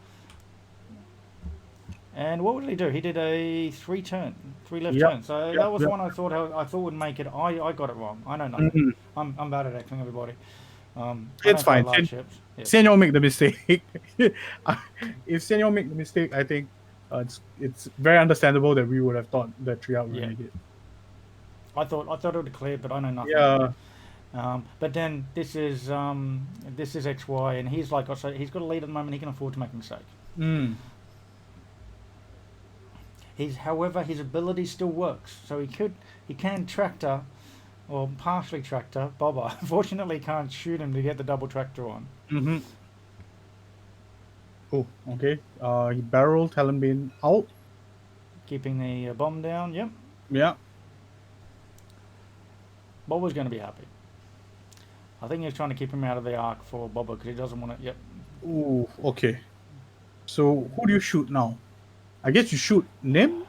[SPEAKER 1] And what did he do? He did a 3 left turn. So that was one I thought would make it. I got it wrong. I know nothing. I'm bad at acting, everybody.
[SPEAKER 4] It's fine.
[SPEAKER 1] Yeah.
[SPEAKER 4] Senor make the mistake. If Senor make the mistake, I think it's very understandable that we would have thought that 3 out when he did.
[SPEAKER 1] I thought it would clear, but I know nothing.
[SPEAKER 4] Yeah.
[SPEAKER 1] But then this is XY, and he's like, so he's got a lead at the moment. He can afford to make a mistake. However, his ability still works, so he can tractor, or partially tractor Bobber. Unfortunately, can't shoot him to get the double tractor on.
[SPEAKER 4] Mm-hmm. Oh, okay. He barreled Talonbane out.
[SPEAKER 1] Keeping the bomb down. Yep.
[SPEAKER 4] Yeah.
[SPEAKER 1] Bobber's going to be happy. I think he's trying to keep him out of the arc for Bobber because he doesn't want to. Yep.
[SPEAKER 4] Ooh, okay. So who do you shoot now? I guess you shoot Nim?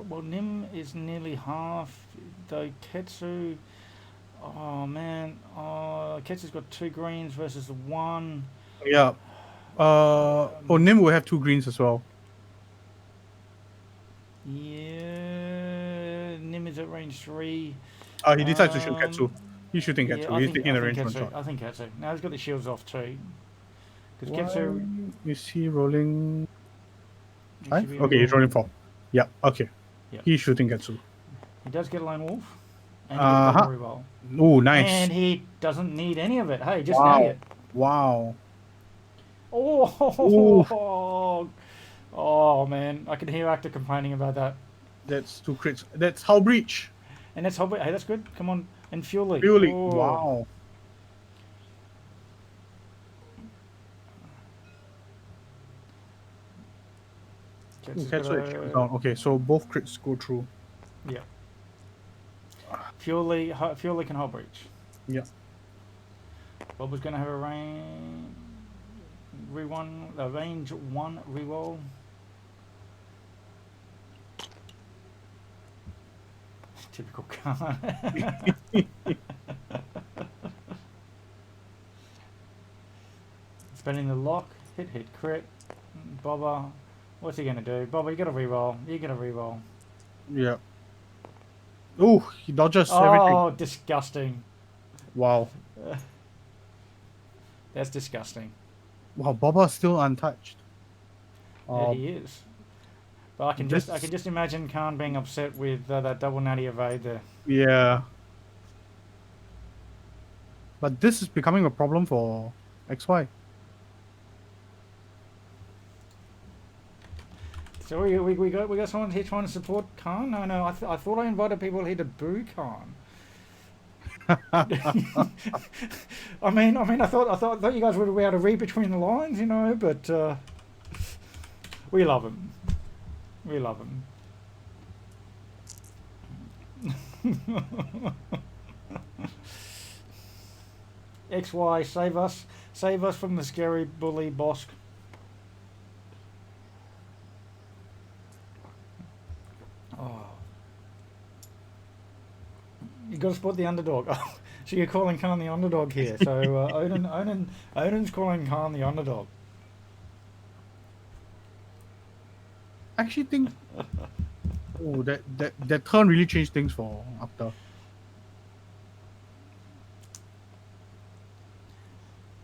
[SPEAKER 1] Well, Nim is nearly half. Though Ketsu, oh man, Ketsu's got 2 greens versus the 1.
[SPEAKER 4] Yeah. Nim will have 2 greens as well.
[SPEAKER 1] Yeah, Nim is at range 3.
[SPEAKER 4] He decides to shoot Ketsu. He's shooting Ketsu.
[SPEAKER 1] Yeah,
[SPEAKER 4] He's taking the range
[SPEAKER 1] Ketsu,
[SPEAKER 4] 1 shot.
[SPEAKER 1] I think Ketsu. Now he's got the shields off too. Because
[SPEAKER 4] Why
[SPEAKER 1] Ketsu.
[SPEAKER 4] is he rolling?
[SPEAKER 1] He
[SPEAKER 4] 5?
[SPEAKER 1] should be
[SPEAKER 4] Okay, he's rolling 4. Yeah, okay.
[SPEAKER 1] Yeah.
[SPEAKER 4] He's shooting Ketsu.
[SPEAKER 1] He does get a lone wolf. And he gets a reroll.
[SPEAKER 4] Ooh, nice.
[SPEAKER 1] And he doesn't need any of it. Hey, just
[SPEAKER 4] Wow.
[SPEAKER 1] snag it.
[SPEAKER 4] Wow.
[SPEAKER 1] Oh man, I can hear Actor complaining about that.
[SPEAKER 4] That's 2 crits. That's Hull Breach.
[SPEAKER 1] And that's Hobbit. Hey, that's good. Come on. And Fury.
[SPEAKER 4] Really?
[SPEAKER 1] Oh.
[SPEAKER 4] Wow. Okay, so both crits go through.
[SPEAKER 1] Yeah. Fury can hold breach.
[SPEAKER 4] Yeah.
[SPEAKER 1] Bob was going to have a range 1 reroll. Typical Khan. Spending the lock, hit, crit. Bobber, what's he gonna do? Bobber, you gotta reroll. You gotta reroll.
[SPEAKER 4] Yeah. Ooh, he dodges everything.
[SPEAKER 1] Oh, disgusting.
[SPEAKER 4] Wow.
[SPEAKER 1] That's disgusting.
[SPEAKER 4] Wow, Boba's still untouched.
[SPEAKER 1] Yeah, he is. But I can just imagine Khan being upset with that double natty evade there.
[SPEAKER 4] Yeah. But this is becoming a problem for XY.
[SPEAKER 1] So we got someone here trying to support Khan? No, I thought I invited people here to boo Khan. I mean, I thought you guys would be able to read between the lines, but we love him. We love him. XY, save us from the scary bully Bosk. Oh. You got to spot the underdog. Oh, so you're calling Khan the underdog here. So Odin's calling Khan the underdog.
[SPEAKER 4] I actually think. Oh, that turn really changed things for Akhtar.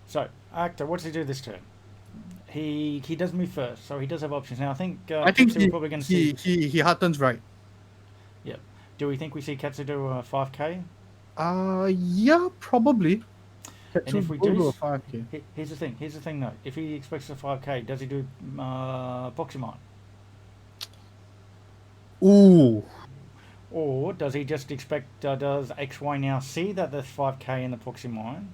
[SPEAKER 1] So Akhtar, what does he do this turn? He does move first, so he does have options. Now I think
[SPEAKER 4] He
[SPEAKER 1] probably going to see.
[SPEAKER 4] he hard turns right.
[SPEAKER 1] Yep. Do we think we see Katsu do a 5k?
[SPEAKER 4] Yeah, probably.
[SPEAKER 1] And if we
[SPEAKER 4] Go to
[SPEAKER 1] do,
[SPEAKER 4] a 5k.
[SPEAKER 1] here's the thing though. If he expects a 5k, does he do Boxymine?
[SPEAKER 4] Ooh.
[SPEAKER 1] Or does he just expect, does XY now see that there's 5k in the Proxymine?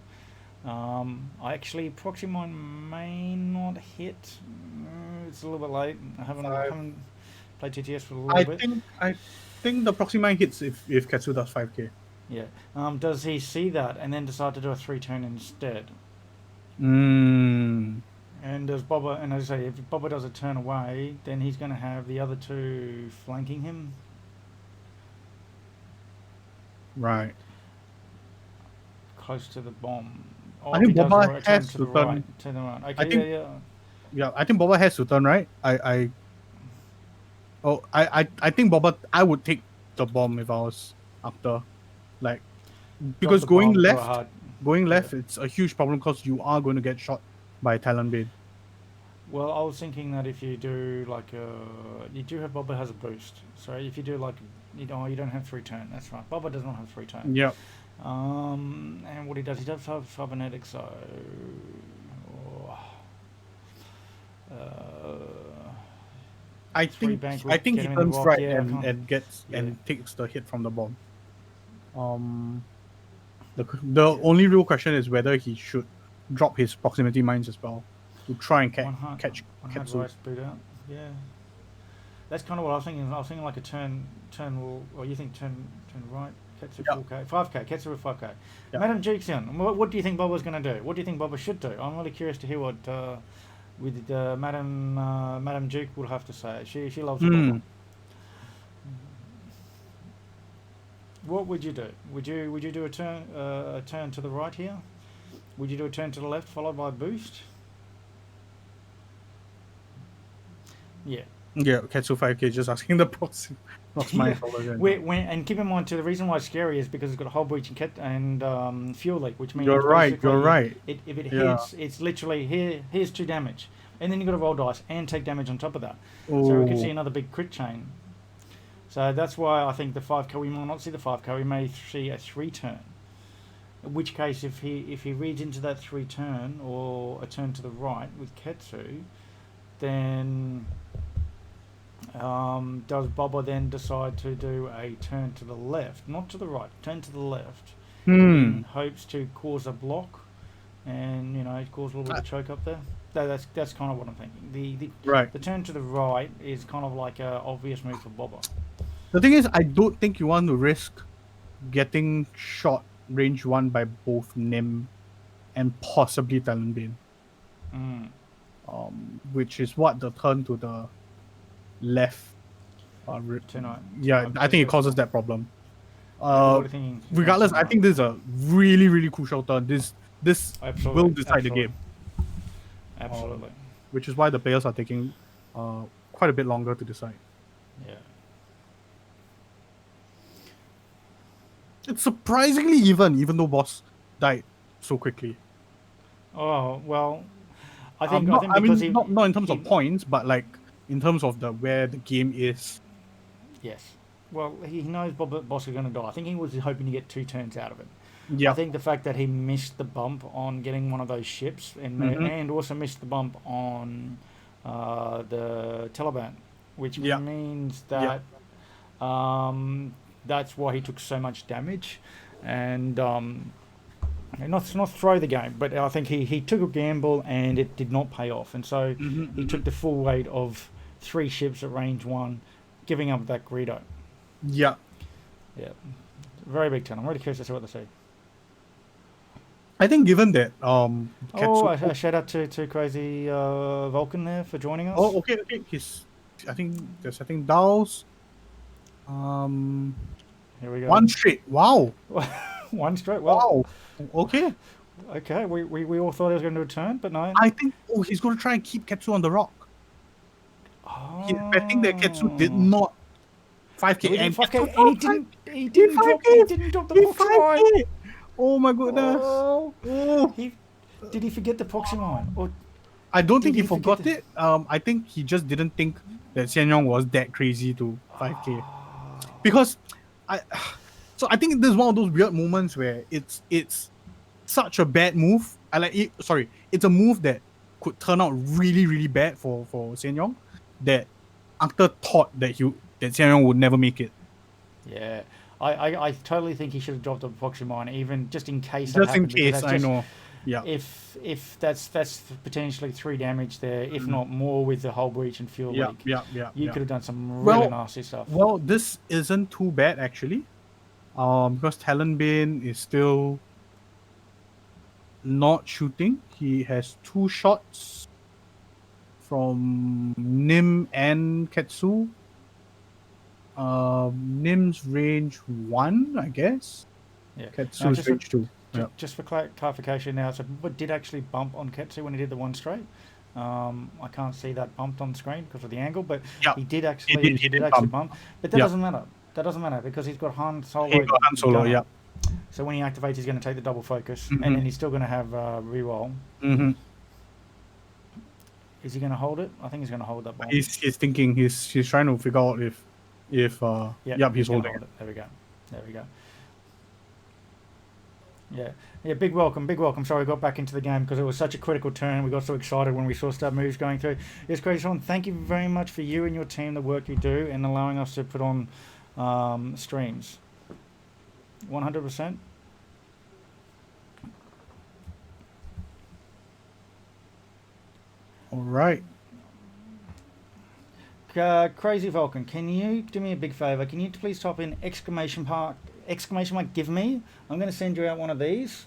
[SPEAKER 1] Proxymine may not hit. It's a little bit late. I haven't played TTS for a little bit.
[SPEAKER 4] I think the Proxymine hits if Katsu does 5k.
[SPEAKER 1] Yeah. Does he see that and then decide to do a 3-turn instead?
[SPEAKER 4] Mm.
[SPEAKER 1] And does Bobber, and as I say, if Bobber does a turn away, then he's going to have the other two flanking him.
[SPEAKER 4] Right.
[SPEAKER 1] Close to the bomb.
[SPEAKER 4] I think Bobber has to turn.
[SPEAKER 1] Right, to the right. Okay,
[SPEAKER 4] Yeah, I think Bobber has to turn right. I think Bobber. I would take the bomb if I was after, like, because going left, it's a huge problem because you are going to get shot by Talonbane.
[SPEAKER 1] Well, I was thinking that if you do like you do have Bobber has a boost. So if you do like you don't have 3-turn. That's right. Bobber does not have 3-turn.
[SPEAKER 4] Yeah.
[SPEAKER 1] And what he does have cybernetics. So.
[SPEAKER 4] I think he turns right and gets and takes the hit from the bomb. The only real question is whether he should drop his proximity mines as well to try and catch Katsu.
[SPEAKER 1] Yeah, that's kind of what I was thinking. I was thinking like a turn. Or you think turn right? Katsu 4k, 5k. Katsu with 5k.
[SPEAKER 4] Yeah.
[SPEAKER 1] Madam Jixian, what do you think Bobber's going to do? What do you think Bobber should do? I'm really curious to hear what with Madam Duke will have to say. She loves Bobber. What would you do? Would you do a turn to the right here? Would you do a turn to the left followed by a boost? Yeah.
[SPEAKER 4] Yeah, Katsu 5k, just asking the proxy.
[SPEAKER 1] And keep in mind too, the reason why it's scary is because it's got a hull breach and fuel leak, which means
[SPEAKER 4] you're right.
[SPEAKER 1] If it hits, it's literally here's 2 damage, and then you've got to roll dice and take damage on top of that.
[SPEAKER 4] Ooh.
[SPEAKER 1] So we could see another big crit chain. So that's why I think the 5k, we might not see the 5k, we may see a 3-turn. In which case, if he reads into that 3-turn or a turn to the right with Katsu, then does Bobber then decide to do a turn to the left, not to the right, turn to the left, in hopes to cause a block, and cause a little bit of choke up there. That's kind of what I'm thinking. The turn to the right is kind of like a obvious move for Bobber.
[SPEAKER 4] The thing is, I don't think you want to risk getting shot range 1 by both Nim and possibly Talonbane. Which is what the turn to the left. I think it causes that problem. Regardless, I think this is a really, really crucial turn. This will decide the game.
[SPEAKER 1] Absolutely.
[SPEAKER 4] Which is why the players are taking quite a bit longer to decide.
[SPEAKER 1] Yeah.
[SPEAKER 4] It's surprisingly even though Boss died so quickly.
[SPEAKER 1] Oh well, I think
[SPEAKER 4] not in terms of points, but like in terms of where the game is.
[SPEAKER 1] Yes. Well, he knows Boss is going to die. I think he was hoping to get 2 turns out of it.
[SPEAKER 4] Yeah.
[SPEAKER 1] I think the fact that he missed the bump on getting one of those ships and also missed the bump on the Taliban, which means that that's why he took so much damage, and not throw the game, but I think he took a gamble and it did not pay off, and so he took the full weight of 3 ships at range 1, giving up that Greedo.
[SPEAKER 4] Yeah.
[SPEAKER 1] Yeah. Very big turn. I'm really curious to see what they see.
[SPEAKER 4] I think given that
[SPEAKER 1] Oh,
[SPEAKER 4] Ketsu-
[SPEAKER 1] a shout out to Crazy Vulcan there for joining us.
[SPEAKER 4] Oh, okay. I think they're setting dials.
[SPEAKER 1] Here we go.
[SPEAKER 4] One straight. Wow.
[SPEAKER 1] One straight. Well,
[SPEAKER 4] Wow. Okay.
[SPEAKER 1] okay. We all thought he was going to do a turn, but no.
[SPEAKER 4] I think he's going to try and keep Ketsu on the rock. He's betting that Ketsu did not 5k
[SPEAKER 1] He
[SPEAKER 4] and
[SPEAKER 1] didn't 5K,
[SPEAKER 4] Ketsu
[SPEAKER 1] and he didn't drop.
[SPEAKER 4] 5K.
[SPEAKER 1] He didn't drop the
[SPEAKER 4] He
[SPEAKER 1] proxy mine.
[SPEAKER 4] 5k. Oh my goodness.
[SPEAKER 1] Oh,
[SPEAKER 4] Oh.
[SPEAKER 1] did he forget the proxy mine? Or
[SPEAKER 4] I don't think
[SPEAKER 1] Did
[SPEAKER 4] he
[SPEAKER 1] he forget
[SPEAKER 4] forgot it. I think he just didn't think that Xian Yong was that crazy to 5k. Because I think this is one of those weird moments where it's such a bad move. It's a move that could turn out really, really bad for Xian Yong, that Uncle thought that Xian Yong would never make it.
[SPEAKER 1] yeah, I totally think he should have dropped the proxy mine, even just in case.
[SPEAKER 4] Just in
[SPEAKER 1] happened, because
[SPEAKER 4] case,
[SPEAKER 1] that's
[SPEAKER 4] I
[SPEAKER 1] just-
[SPEAKER 4] know. Yeah.
[SPEAKER 1] If that's potentially 3 damage there, if not more, with the hull breach and fuel
[SPEAKER 4] Yeah,
[SPEAKER 1] leak.
[SPEAKER 4] yeah.
[SPEAKER 1] You could have done some really
[SPEAKER 4] Well-
[SPEAKER 1] nasty stuff.
[SPEAKER 4] Well, this isn't too bad actually. Because Talonbane is still not shooting. He has 2 shots from Nim and Ketsu. Nim's range 1, I guess.
[SPEAKER 1] Yeah.
[SPEAKER 4] Ketsu's
[SPEAKER 1] just
[SPEAKER 4] range 2. Yeah.
[SPEAKER 1] Just for clarification now, so Bubba did actually bump on Ketsu when he did the 1 straight. I can't see that bumped on screen because of the angle, but
[SPEAKER 4] Yeah,
[SPEAKER 1] he did actually
[SPEAKER 4] he did
[SPEAKER 1] actually
[SPEAKER 4] bump.
[SPEAKER 1] bump. But that
[SPEAKER 4] Yeah.
[SPEAKER 1] doesn't matter. That doesn't matter because he's got Han Solo.
[SPEAKER 4] He got Han Solo,
[SPEAKER 1] gunner.
[SPEAKER 4] yeah.
[SPEAKER 1] So when he activates, he's going to take the double focus, and
[SPEAKER 4] Mhm.
[SPEAKER 1] then he's still going to have reroll.
[SPEAKER 4] Mm-hmm.
[SPEAKER 1] Is he going to hold it? I think he's going to hold that bomb.
[SPEAKER 4] He's thinking. He's trying to figure out if he's
[SPEAKER 1] gonna
[SPEAKER 4] holding
[SPEAKER 1] hold
[SPEAKER 4] it.
[SPEAKER 1] There we go. There we go. Yeah, big welcome. Sorry, we got back into the game because it was such a critical turn. We got so excited when we saw star moves going through. Yes, Crazy Sean, thank you very much for you and your team, the work you do, and allowing us to put on streams. 100%.
[SPEAKER 4] All right.
[SPEAKER 1] Crazy Vulcan, can you do me a big favor? Can you please type in exclamation mark give me? I'm going to send you out one of these.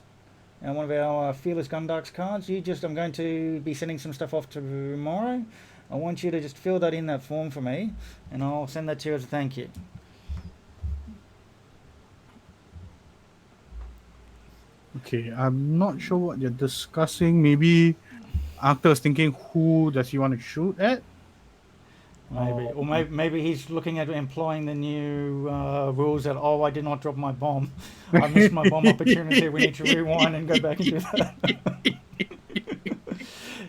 [SPEAKER 1] One of our Fearless Gundarks cards. I'm going to be sending some stuff off tomorrow. I want you to just fill that in that form for me, and I'll send that to you as a thank you.
[SPEAKER 4] Okay, I'm not sure what you're discussing. Maybe Arthur's thinking, who does he want to shoot at?
[SPEAKER 1] Maybe, or maybe he's looking at employing the new rules that I did not drop my bomb. I missed my bomb opportunity. We need to rewind and go back and do that.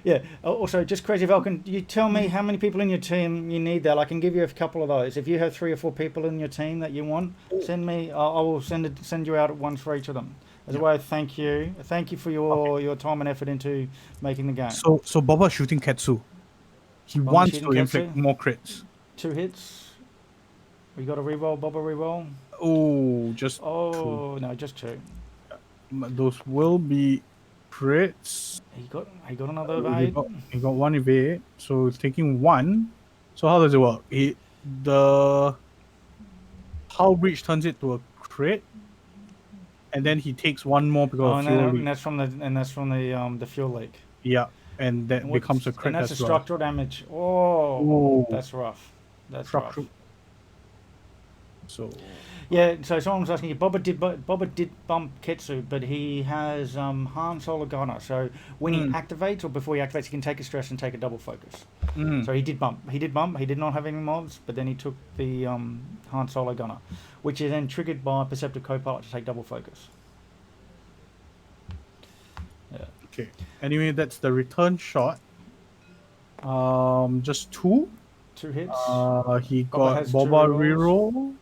[SPEAKER 1] Yeah. Also, just Crazy Vulcan, you tell me how many people in your team you need that. I can give you a couple of those. If you have 3 or 4 people in your team that you want, send me. I will send you out once for each of them. As a way of thank you. Thank you for your time and effort into making the game.
[SPEAKER 4] So Boba's shooting Ketsu. He
[SPEAKER 1] Boba's
[SPEAKER 4] wants
[SPEAKER 1] shooting
[SPEAKER 4] to inflict
[SPEAKER 1] Ketsu?
[SPEAKER 4] more crits.
[SPEAKER 1] 2 hits. We got a reroll. Boba reroll.
[SPEAKER 4] Oh, just
[SPEAKER 1] Oh no, just 2.
[SPEAKER 4] those will be crits.
[SPEAKER 1] He got another
[SPEAKER 4] He
[SPEAKER 1] evade.
[SPEAKER 4] got 1 evade, so he's taking 1. So how does it work? The hull breach turns it to a crit, and then he takes 1 more because
[SPEAKER 1] Oh,
[SPEAKER 4] of fuel leak.
[SPEAKER 1] and that's from the fuel leak.
[SPEAKER 4] Yeah, and that
[SPEAKER 1] And
[SPEAKER 4] becomes a
[SPEAKER 1] what's-
[SPEAKER 4] crit
[SPEAKER 1] And that's
[SPEAKER 4] as
[SPEAKER 1] a
[SPEAKER 4] well.
[SPEAKER 1] structural damage. Oh,
[SPEAKER 4] Ooh.
[SPEAKER 1] that's rough. That's
[SPEAKER 4] Structural.
[SPEAKER 1] rough.
[SPEAKER 4] So
[SPEAKER 1] Yeah. So someone was asking you. Boba did bump Ketsu, but he has Han Solo gunner. So when he activates or before he activates, he can take a stress and take a double focus. So he did bump. He did not have any mobs, but then he took the Han Solo gunner, which is then triggered by Perceptive Copilot to take double focus. Yeah.
[SPEAKER 4] okay. Anyway, that's the return shot. Just 2.
[SPEAKER 1] 2 hits.
[SPEAKER 4] He
[SPEAKER 1] Boba
[SPEAKER 4] got
[SPEAKER 1] has 2
[SPEAKER 4] Boba
[SPEAKER 1] rerolls.
[SPEAKER 4] reroll.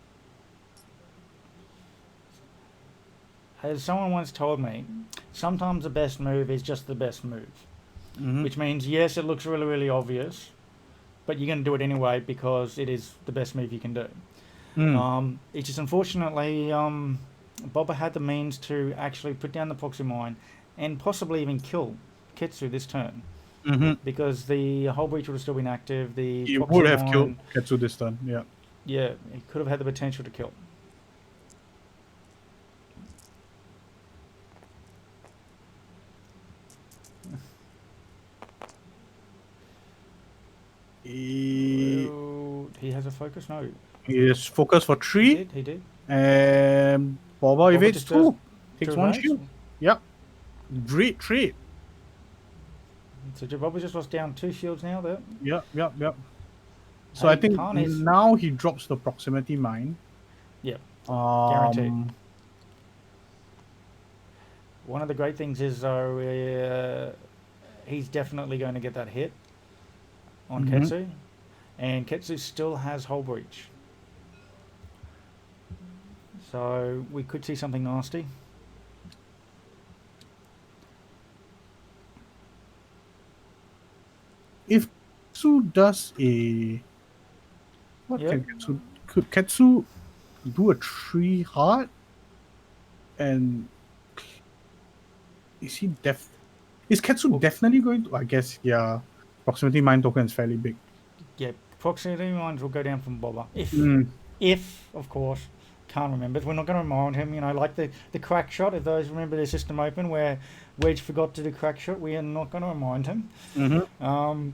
[SPEAKER 1] As someone once told me, sometimes the best move is just the best move. Which means, yes, it looks really, really obvious, but you're going to do it anyway because it is the best move you can do. It's just unfortunately, Boba had the means to actually put down the proxy mine and possibly even kill Ketsu this turn. Because the hull breach would have still been active. The
[SPEAKER 4] He
[SPEAKER 1] proxy
[SPEAKER 4] would have
[SPEAKER 1] mine-
[SPEAKER 4] killed Ketsu this turn. Yeah.
[SPEAKER 1] Yeah, he could have had the potential to kill.
[SPEAKER 4] He
[SPEAKER 1] Well, he has a focus. No,
[SPEAKER 4] is focused for
[SPEAKER 1] he
[SPEAKER 4] 3.
[SPEAKER 1] did. He did.
[SPEAKER 4] And Boba evades
[SPEAKER 1] just does
[SPEAKER 4] 2. Takes
[SPEAKER 1] two
[SPEAKER 4] 1
[SPEAKER 1] evades.
[SPEAKER 4] shield. Yep. Great trade.
[SPEAKER 1] So Boba just lost down 2 shields now. There.
[SPEAKER 4] Yep. So
[SPEAKER 1] Hey,
[SPEAKER 4] I think
[SPEAKER 1] Khan is-
[SPEAKER 4] now he drops the proximity mine.
[SPEAKER 1] Yep. Guaranteed.
[SPEAKER 4] Um,
[SPEAKER 1] One of the great things is though, he's definitely going to get that hit on
[SPEAKER 4] Mhm.
[SPEAKER 1] Ketsu, and Ketsu still has Hull Breach. So we could see something nasty.
[SPEAKER 4] if Ketsu does a what
[SPEAKER 1] Yep.
[SPEAKER 4] can Ketsu could Ketsu do a 3 heart and is he is Ketsu
[SPEAKER 1] Well-
[SPEAKER 4] definitely going to, I guess, yeah, proximity mine token is fairly big.
[SPEAKER 1] Yeah, proximity mines will go down from Boba.
[SPEAKER 4] Mm.
[SPEAKER 1] If of course, can't remember. We're not going to remind him. You know, like the crack shot. If those remember the system open where Wedge forgot to do crack shot, we are not going to remind him.
[SPEAKER 4] Mm-hmm.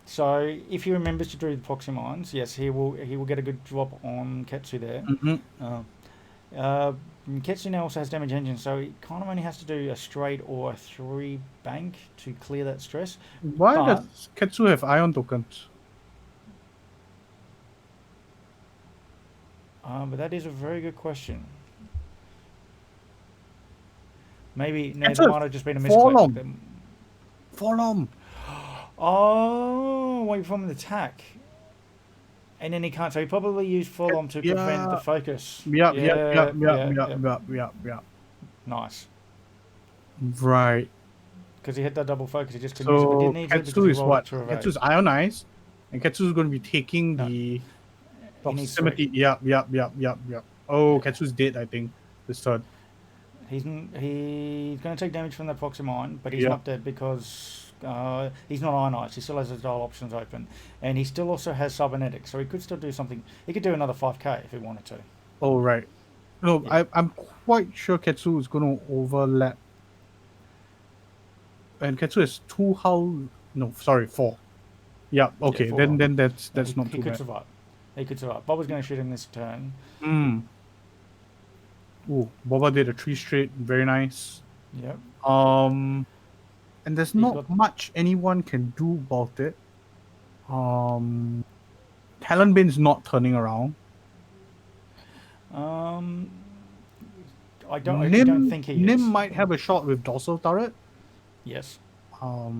[SPEAKER 1] So if he remembers to do the proxy mines, yes, he will get a good drop on Ketsu there.
[SPEAKER 4] Mm-hmm.
[SPEAKER 1] Ketsu now also has damage engine, so he kind of only has to do a straight or a 3 bank to clear that stress.
[SPEAKER 4] Why
[SPEAKER 1] But-
[SPEAKER 4] does Ketsu have ion tokens?
[SPEAKER 1] But that is a very good question. Maybe no,
[SPEAKER 4] Ketsu
[SPEAKER 1] there might have just been a
[SPEAKER 4] Forlom.
[SPEAKER 1] misclick.
[SPEAKER 4] Forlom.
[SPEAKER 1] Oh, wait from the attack. And then he can't, so he probably used Forlom to prevent the
[SPEAKER 4] Yeah.
[SPEAKER 1] focus.
[SPEAKER 4] Yep.
[SPEAKER 1] Nice.
[SPEAKER 4] Right.
[SPEAKER 1] Because he hit that double focus, he just couldn't use it, but
[SPEAKER 4] So
[SPEAKER 1] didn't need to because
[SPEAKER 4] Ketsu
[SPEAKER 1] he
[SPEAKER 4] is
[SPEAKER 1] rolled
[SPEAKER 4] what?
[SPEAKER 1] to evade.
[SPEAKER 4] Ketsu's ionized, and Ketsu is going to be taking
[SPEAKER 1] No.
[SPEAKER 4] the
[SPEAKER 1] He needs
[SPEAKER 4] proximity. Yep. Oh, Ketsu's dead, I think, this turn.
[SPEAKER 1] He's going to take damage from that proxy mine, but he's
[SPEAKER 4] Yeah.
[SPEAKER 1] not dead because he's not ionized. He still has his dial options open, and he still also has cybernetics, so he could still do something. He could do another 5k if he wanted to.
[SPEAKER 4] Oh, right. No,
[SPEAKER 1] Yeah.
[SPEAKER 4] I'm quite sure Ketsu is going to overlap. And Ketsu has 2 hull. No, sorry, 4. Yeah. Okay.
[SPEAKER 1] 4
[SPEAKER 4] then
[SPEAKER 1] hull.
[SPEAKER 4] that's
[SPEAKER 1] he,
[SPEAKER 4] not
[SPEAKER 1] he
[SPEAKER 4] too
[SPEAKER 1] could
[SPEAKER 4] bad.
[SPEAKER 1] survive. He could survive. Bob was going to shoot him this turn.
[SPEAKER 4] Hmm. Ooh, Boba did a 3 straight. Very nice.
[SPEAKER 1] Yep.
[SPEAKER 4] And there's not
[SPEAKER 1] got-
[SPEAKER 4] much anyone can do about it. Talonbin's not turning around.
[SPEAKER 1] I don't think he is.
[SPEAKER 4] Nim might have a shot with dorsal turret.
[SPEAKER 1] Yes. I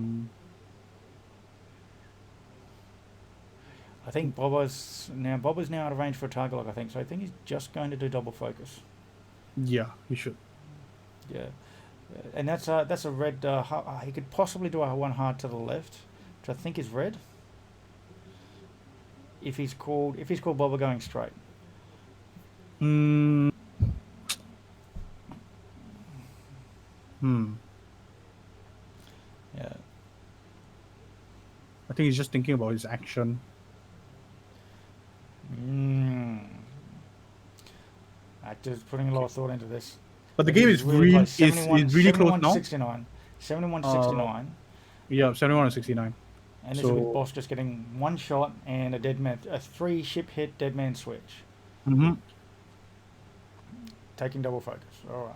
[SPEAKER 1] think Boba's now out of range for a target lock, I think. So I think he's just going to do double focus.
[SPEAKER 4] Yeah, he should.
[SPEAKER 1] Yeah. And that's a red. He could possibly do a 1 hard to the left, which I think is red. If he's called Boba going straight.
[SPEAKER 4] Hmm.
[SPEAKER 1] Yeah.
[SPEAKER 4] I think he's just thinking about his action.
[SPEAKER 1] Actors putting a lot of thought into this.
[SPEAKER 4] But the game is really
[SPEAKER 1] close.
[SPEAKER 4] is really close now.
[SPEAKER 1] 69. 71 to 69.
[SPEAKER 4] Yeah, 71 and 69.
[SPEAKER 1] And this is
[SPEAKER 4] So-
[SPEAKER 1] with Boss just getting 1 shot and a dead man, a 3 ship hit dead man switch,
[SPEAKER 4] Mm-hmm.
[SPEAKER 1] taking double focus. All right.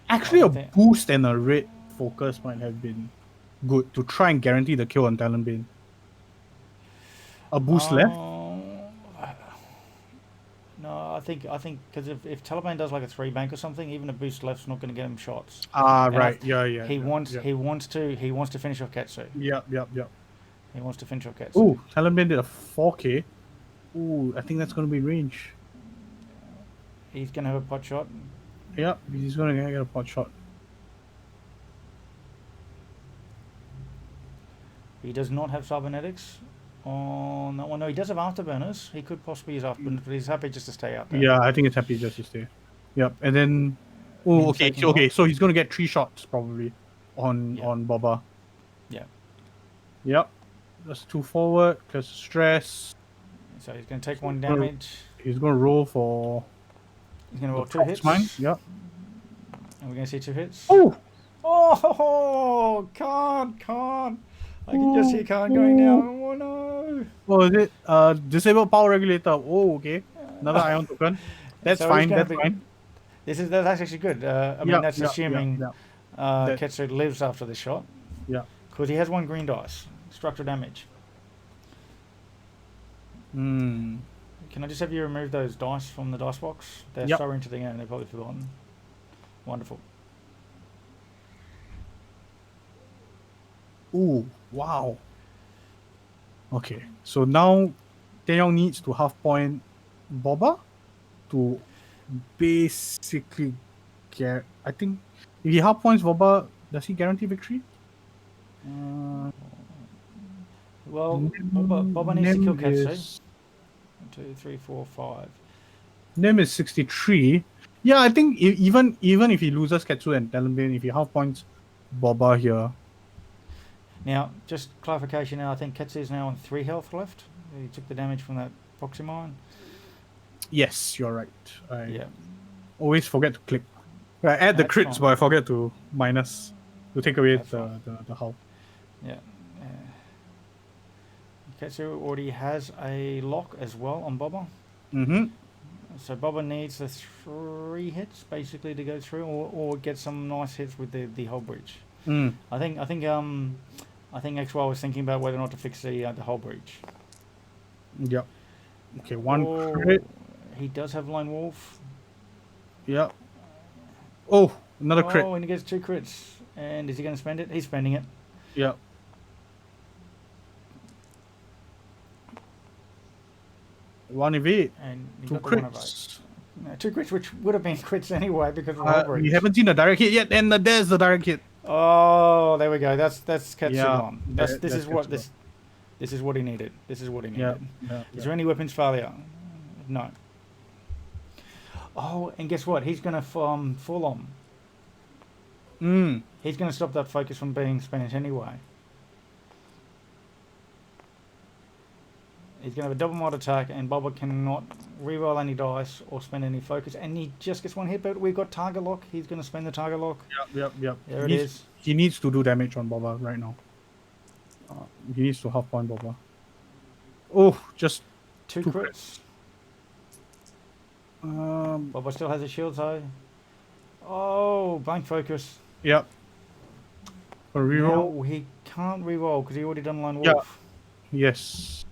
[SPEAKER 4] Actually,
[SPEAKER 1] I
[SPEAKER 4] a
[SPEAKER 1] think-
[SPEAKER 4] boost and a red focus might have been good to try and guarantee the kill on Talonbin. A boost left?
[SPEAKER 1] No, I think because if Taliban does like a 3 bank or something, even a boost left's not going to get him shots.
[SPEAKER 4] Ah,
[SPEAKER 1] and I
[SPEAKER 4] right.
[SPEAKER 1] th-
[SPEAKER 4] Yeah.
[SPEAKER 1] he wants
[SPEAKER 4] yeah.
[SPEAKER 1] he wants to finish off Ketsu.
[SPEAKER 4] Yep.
[SPEAKER 1] He wants to finish off Ketsu.
[SPEAKER 4] Ooh, Talonbin did a 4K. Ooh, I think that's going to be range.
[SPEAKER 1] He's going to have a pot shot.
[SPEAKER 4] Yep, he's going to get a pot shot.
[SPEAKER 1] He does not have cybernetics on that one. No, he does have afterburners. He could possibly use afterburners, but he's happy just to stay out there.
[SPEAKER 4] Yeah, I think it's happy just to stay. Yep, and then... Oh,
[SPEAKER 1] Him
[SPEAKER 4] okay,
[SPEAKER 1] taking off.
[SPEAKER 4] so he's going to get 3 shots probably on
[SPEAKER 1] Yeah.
[SPEAKER 4] on Boba.
[SPEAKER 1] Yeah.
[SPEAKER 4] Yep. That's 2 forward, plus stress.
[SPEAKER 1] So he's going to take 1
[SPEAKER 4] Well,
[SPEAKER 1] damage.
[SPEAKER 4] He's going to roll for
[SPEAKER 1] He's going to roll
[SPEAKER 4] the
[SPEAKER 1] 2
[SPEAKER 4] prox
[SPEAKER 1] hits.
[SPEAKER 4] mine. Yep.
[SPEAKER 1] And we're going to see 2 hits.
[SPEAKER 4] Oh!
[SPEAKER 1] Oh, can't. I can just see can't going now. Oh no.
[SPEAKER 4] Oh, is it? Disable power regulator. Oh, okay. Another ion token. That's
[SPEAKER 1] So he's
[SPEAKER 4] fine.
[SPEAKER 1] gonna
[SPEAKER 4] That's
[SPEAKER 1] be-
[SPEAKER 4] fine.
[SPEAKER 1] That's actually good. I mean, that's assuming
[SPEAKER 4] Yeah. That-
[SPEAKER 1] Ketsu lives after the shot.
[SPEAKER 4] Yeah.
[SPEAKER 1] Because he has 1 green dice. Structural damage.
[SPEAKER 4] Hmm.
[SPEAKER 1] Can I just have you remove those dice from the dice box? They're
[SPEAKER 4] Yep.
[SPEAKER 1] so into the game, they've probably forgotten. Wonderful.
[SPEAKER 4] Ooh, wow. Okay, so now Taeyong needs to half point Boba to basically get. I think if he half points Boba, does he guarantee victory?
[SPEAKER 1] Well,
[SPEAKER 4] Nim-
[SPEAKER 1] Boba needs to kill
[SPEAKER 4] Nim
[SPEAKER 1] Ketsu.
[SPEAKER 4] is-
[SPEAKER 1] 1, 2, 3, 4, 5.
[SPEAKER 4] Nim is 63. Yeah, I think even if he loses Ketsu and Talonbane, if he half points Boba here,
[SPEAKER 1] Now, just clarification now, I think Ketsu is now on 3 health left. He took the damage from that proxy mine.
[SPEAKER 4] yes, you're right. I
[SPEAKER 1] Yeah.
[SPEAKER 4] always forget to click. I add the
[SPEAKER 1] That's
[SPEAKER 4] crits,
[SPEAKER 1] fine.
[SPEAKER 4] but I forget to minus to take away
[SPEAKER 1] That's
[SPEAKER 4] the hull.
[SPEAKER 1] Yeah. Ketsu already has a lock as well on Boba.
[SPEAKER 4] Mm-hmm.
[SPEAKER 1] So Boba needs the 3 hits basically to go through, or get some nice hits with the whole breach.
[SPEAKER 4] Mm.
[SPEAKER 1] I think XY was thinking about whether or not to fix the whole breach.
[SPEAKER 4] Yep. Okay, one
[SPEAKER 1] Oh,
[SPEAKER 4] crit.
[SPEAKER 1] He does have Lone Wolf.
[SPEAKER 4] Yep. Oh, another crit.
[SPEAKER 1] Oh, and he gets 2 crits. And is he going to spend it? He's spending it.
[SPEAKER 4] Yep. One evade.
[SPEAKER 1] And he
[SPEAKER 4] 2
[SPEAKER 1] got the 1 of 8.
[SPEAKER 4] crits.
[SPEAKER 1] 2 crits, which would have been crits anyway because of the whole breach.
[SPEAKER 4] We haven't seen a direct hit yet, and there's the direct hit.
[SPEAKER 1] Oh, there we go. That's Ketsu
[SPEAKER 4] Yeah,
[SPEAKER 1] on. This
[SPEAKER 4] that's
[SPEAKER 1] is what
[SPEAKER 4] Ketsu.
[SPEAKER 1] this is what he needed. This is what he needed.
[SPEAKER 4] Yeah.
[SPEAKER 1] Is there any weapons failure? No. Oh, and guess what? He's going to full on.
[SPEAKER 4] Mm.
[SPEAKER 1] He's going to stop that focus from being spent anyway. He's going to have a double mod attack, and Boba cannot reroll any dice or spend any focus, and he just gets 1 hit. But we've got target lock. He's going to spend the target lock.
[SPEAKER 4] Yep.
[SPEAKER 1] There it
[SPEAKER 4] He needs-
[SPEAKER 1] is.
[SPEAKER 4] He needs to do damage on Boba right now. He needs to half point Boba. Oh, just
[SPEAKER 1] 2
[SPEAKER 4] 2
[SPEAKER 1] crits.
[SPEAKER 4] um.
[SPEAKER 1] Boba still has a shield, though. Oh, blank focus.
[SPEAKER 4] Yep. A reroll.
[SPEAKER 1] No, he can't reroll because he already done Lone
[SPEAKER 4] Yeah.
[SPEAKER 1] Wolf.
[SPEAKER 4] Yes.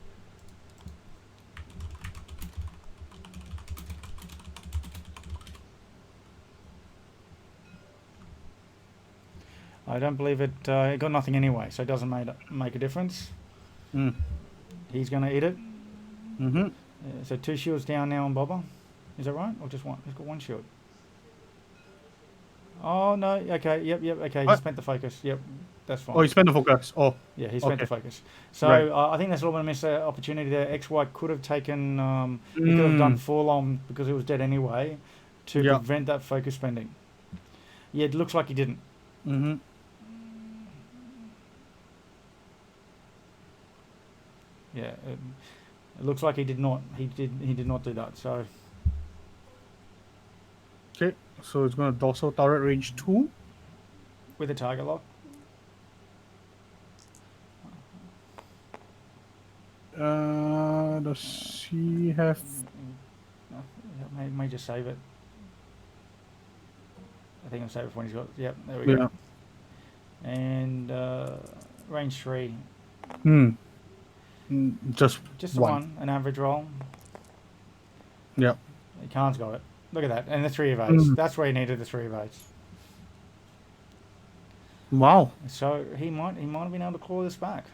[SPEAKER 1] I don't believe it. It got nothing anyway, so it doesn't make a difference.
[SPEAKER 4] Mm.
[SPEAKER 1] He's going to eat it.
[SPEAKER 4] Mm-hmm.
[SPEAKER 1] So 2 shields down now on Boba. Is that right? Or just 1? He's got 1 shield. Oh, no. Okay. Yep. Okay. He
[SPEAKER 4] What?
[SPEAKER 1] spent the focus. Yep. That's fine.
[SPEAKER 4] Oh, he spent the focus. Oh,
[SPEAKER 1] Yeah, he spent the
[SPEAKER 4] okay.
[SPEAKER 1] focus. So
[SPEAKER 4] Right.
[SPEAKER 1] I think that's a little bit of missed opportunity there. XY could have taken, he could have done full on because he was dead anyway to
[SPEAKER 4] Yeah.
[SPEAKER 1] prevent that focus spending. Yeah, it looks like he didn't.
[SPEAKER 4] Mm-hmm.
[SPEAKER 1] Yeah, it looks like he did not. He did not do that. So
[SPEAKER 4] Okay, so it's gonna dorsal turret range 2.
[SPEAKER 1] with a target lock.
[SPEAKER 4] Does he have?
[SPEAKER 1] May just save it. I think I'll save it when he's got. Yep, there we
[SPEAKER 4] Yeah.
[SPEAKER 1] go. And range 3,
[SPEAKER 4] Just
[SPEAKER 1] just the
[SPEAKER 4] one.
[SPEAKER 1] 1, an average roll.
[SPEAKER 4] Yep.
[SPEAKER 1] Khan's got it. Look at that, and the 3 evades.
[SPEAKER 4] Mm.
[SPEAKER 1] That's where he needed the 3 evades.
[SPEAKER 4] Wow.
[SPEAKER 1] So he might have been able to claw this back.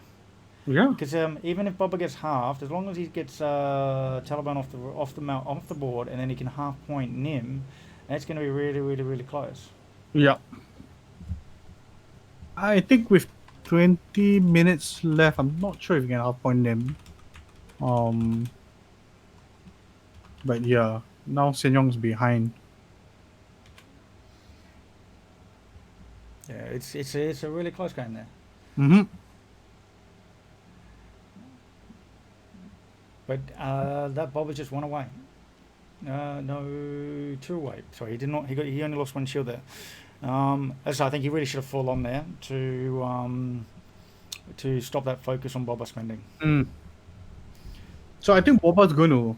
[SPEAKER 4] Yeah.
[SPEAKER 1] Because even if Boba gets halved, as long as he gets Taliban off the board, and then he can half point Nim, that's going to be really close.
[SPEAKER 4] Yeah. I think with 20 minutes left, I'm not sure if you can half point them. But yeah, now Senyong's behind.
[SPEAKER 1] Yeah, it's a really close game there.
[SPEAKER 4] Mm-hmm.
[SPEAKER 1] But that Boba just 1 away. No, 2 away. Sorry, he did not. He only lost 1 shield there. So I think he really should have fallen on there to stop that focus on Boba spending.
[SPEAKER 4] So I think Boba's going to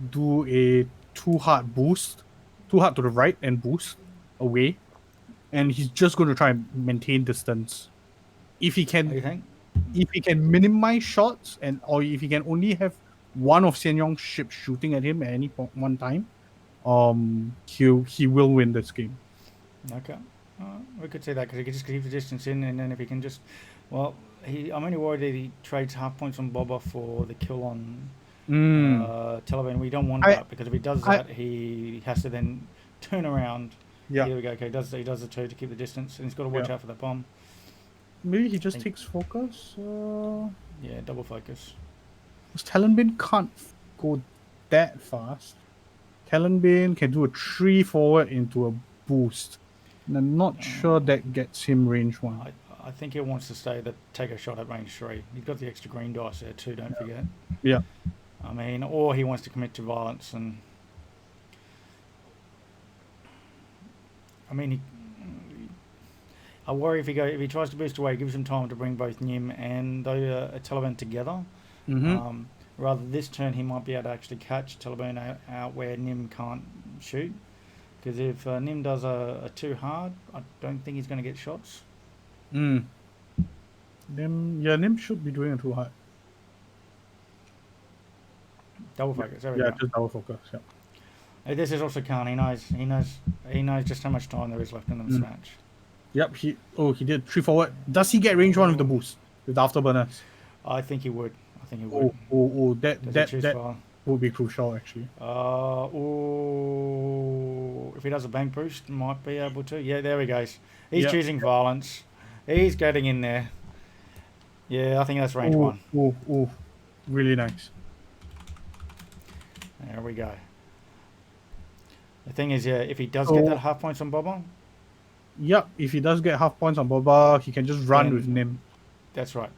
[SPEAKER 4] do a 2 hard boost, 2 hard to the right and boost away, and he's just going to try and maintain distance. If he
[SPEAKER 1] What do you
[SPEAKER 4] can,
[SPEAKER 1] think?
[SPEAKER 4] if he can minimize shots, or if he can only have one of Xian Yong's ships shooting at him at any one time, he will win this game.
[SPEAKER 1] Okay. We could say that because he could just keep the distance in, and then if he can just, well, I'm only worried that he trades half points on Boba for the kill on Taliban. We don't want that because if he does that, he has to then turn around.
[SPEAKER 4] Yeah.
[SPEAKER 1] Here we go. Okay, he does the 2 to keep the distance, and he's got to watch out for that bomb.
[SPEAKER 4] Maybe he just takes focus.
[SPEAKER 1] Yeah, double focus.
[SPEAKER 4] Because Talonbane can't go that fast. Talonbane can do a 3 forward into a boost. And I'm not sure that gets him range 1.
[SPEAKER 1] I think he wants to take a shot at range 3. He's got the extra green dice there too, don't forget.
[SPEAKER 4] Yeah.
[SPEAKER 1] I mean, or he wants to commit to violence and... I mean, I worry if he tries to boost away, it gives him time to bring both Nim and Taliban together. Rather this turn, he might be able to actually catch Taliban out where Nim can't shoot. Because if Nim does a 2 hard, I don't think he's going to get shots.
[SPEAKER 4] Nim should be doing a 2 hard.
[SPEAKER 1] Double focus. There we go.
[SPEAKER 4] Just double focus. Yeah.
[SPEAKER 1] This is also Khan. He knows just how much time there is left in this match.
[SPEAKER 4] Yep. He did 3 forward. Does he get range 1 with the boost with afterburners?
[SPEAKER 1] I think he would.
[SPEAKER 4] That would be crucial actually.
[SPEAKER 1] If he does a bank boost, might be able to. Yeah, there he goes. He's choosing violence. He's getting in there. Yeah, I think that's range 1.
[SPEAKER 4] Really nice.
[SPEAKER 1] There we go. The thing is, if he does get that half points on Boba.
[SPEAKER 4] Yep, if he does get half points on Boba, he can just run with Nim.
[SPEAKER 1] That's right.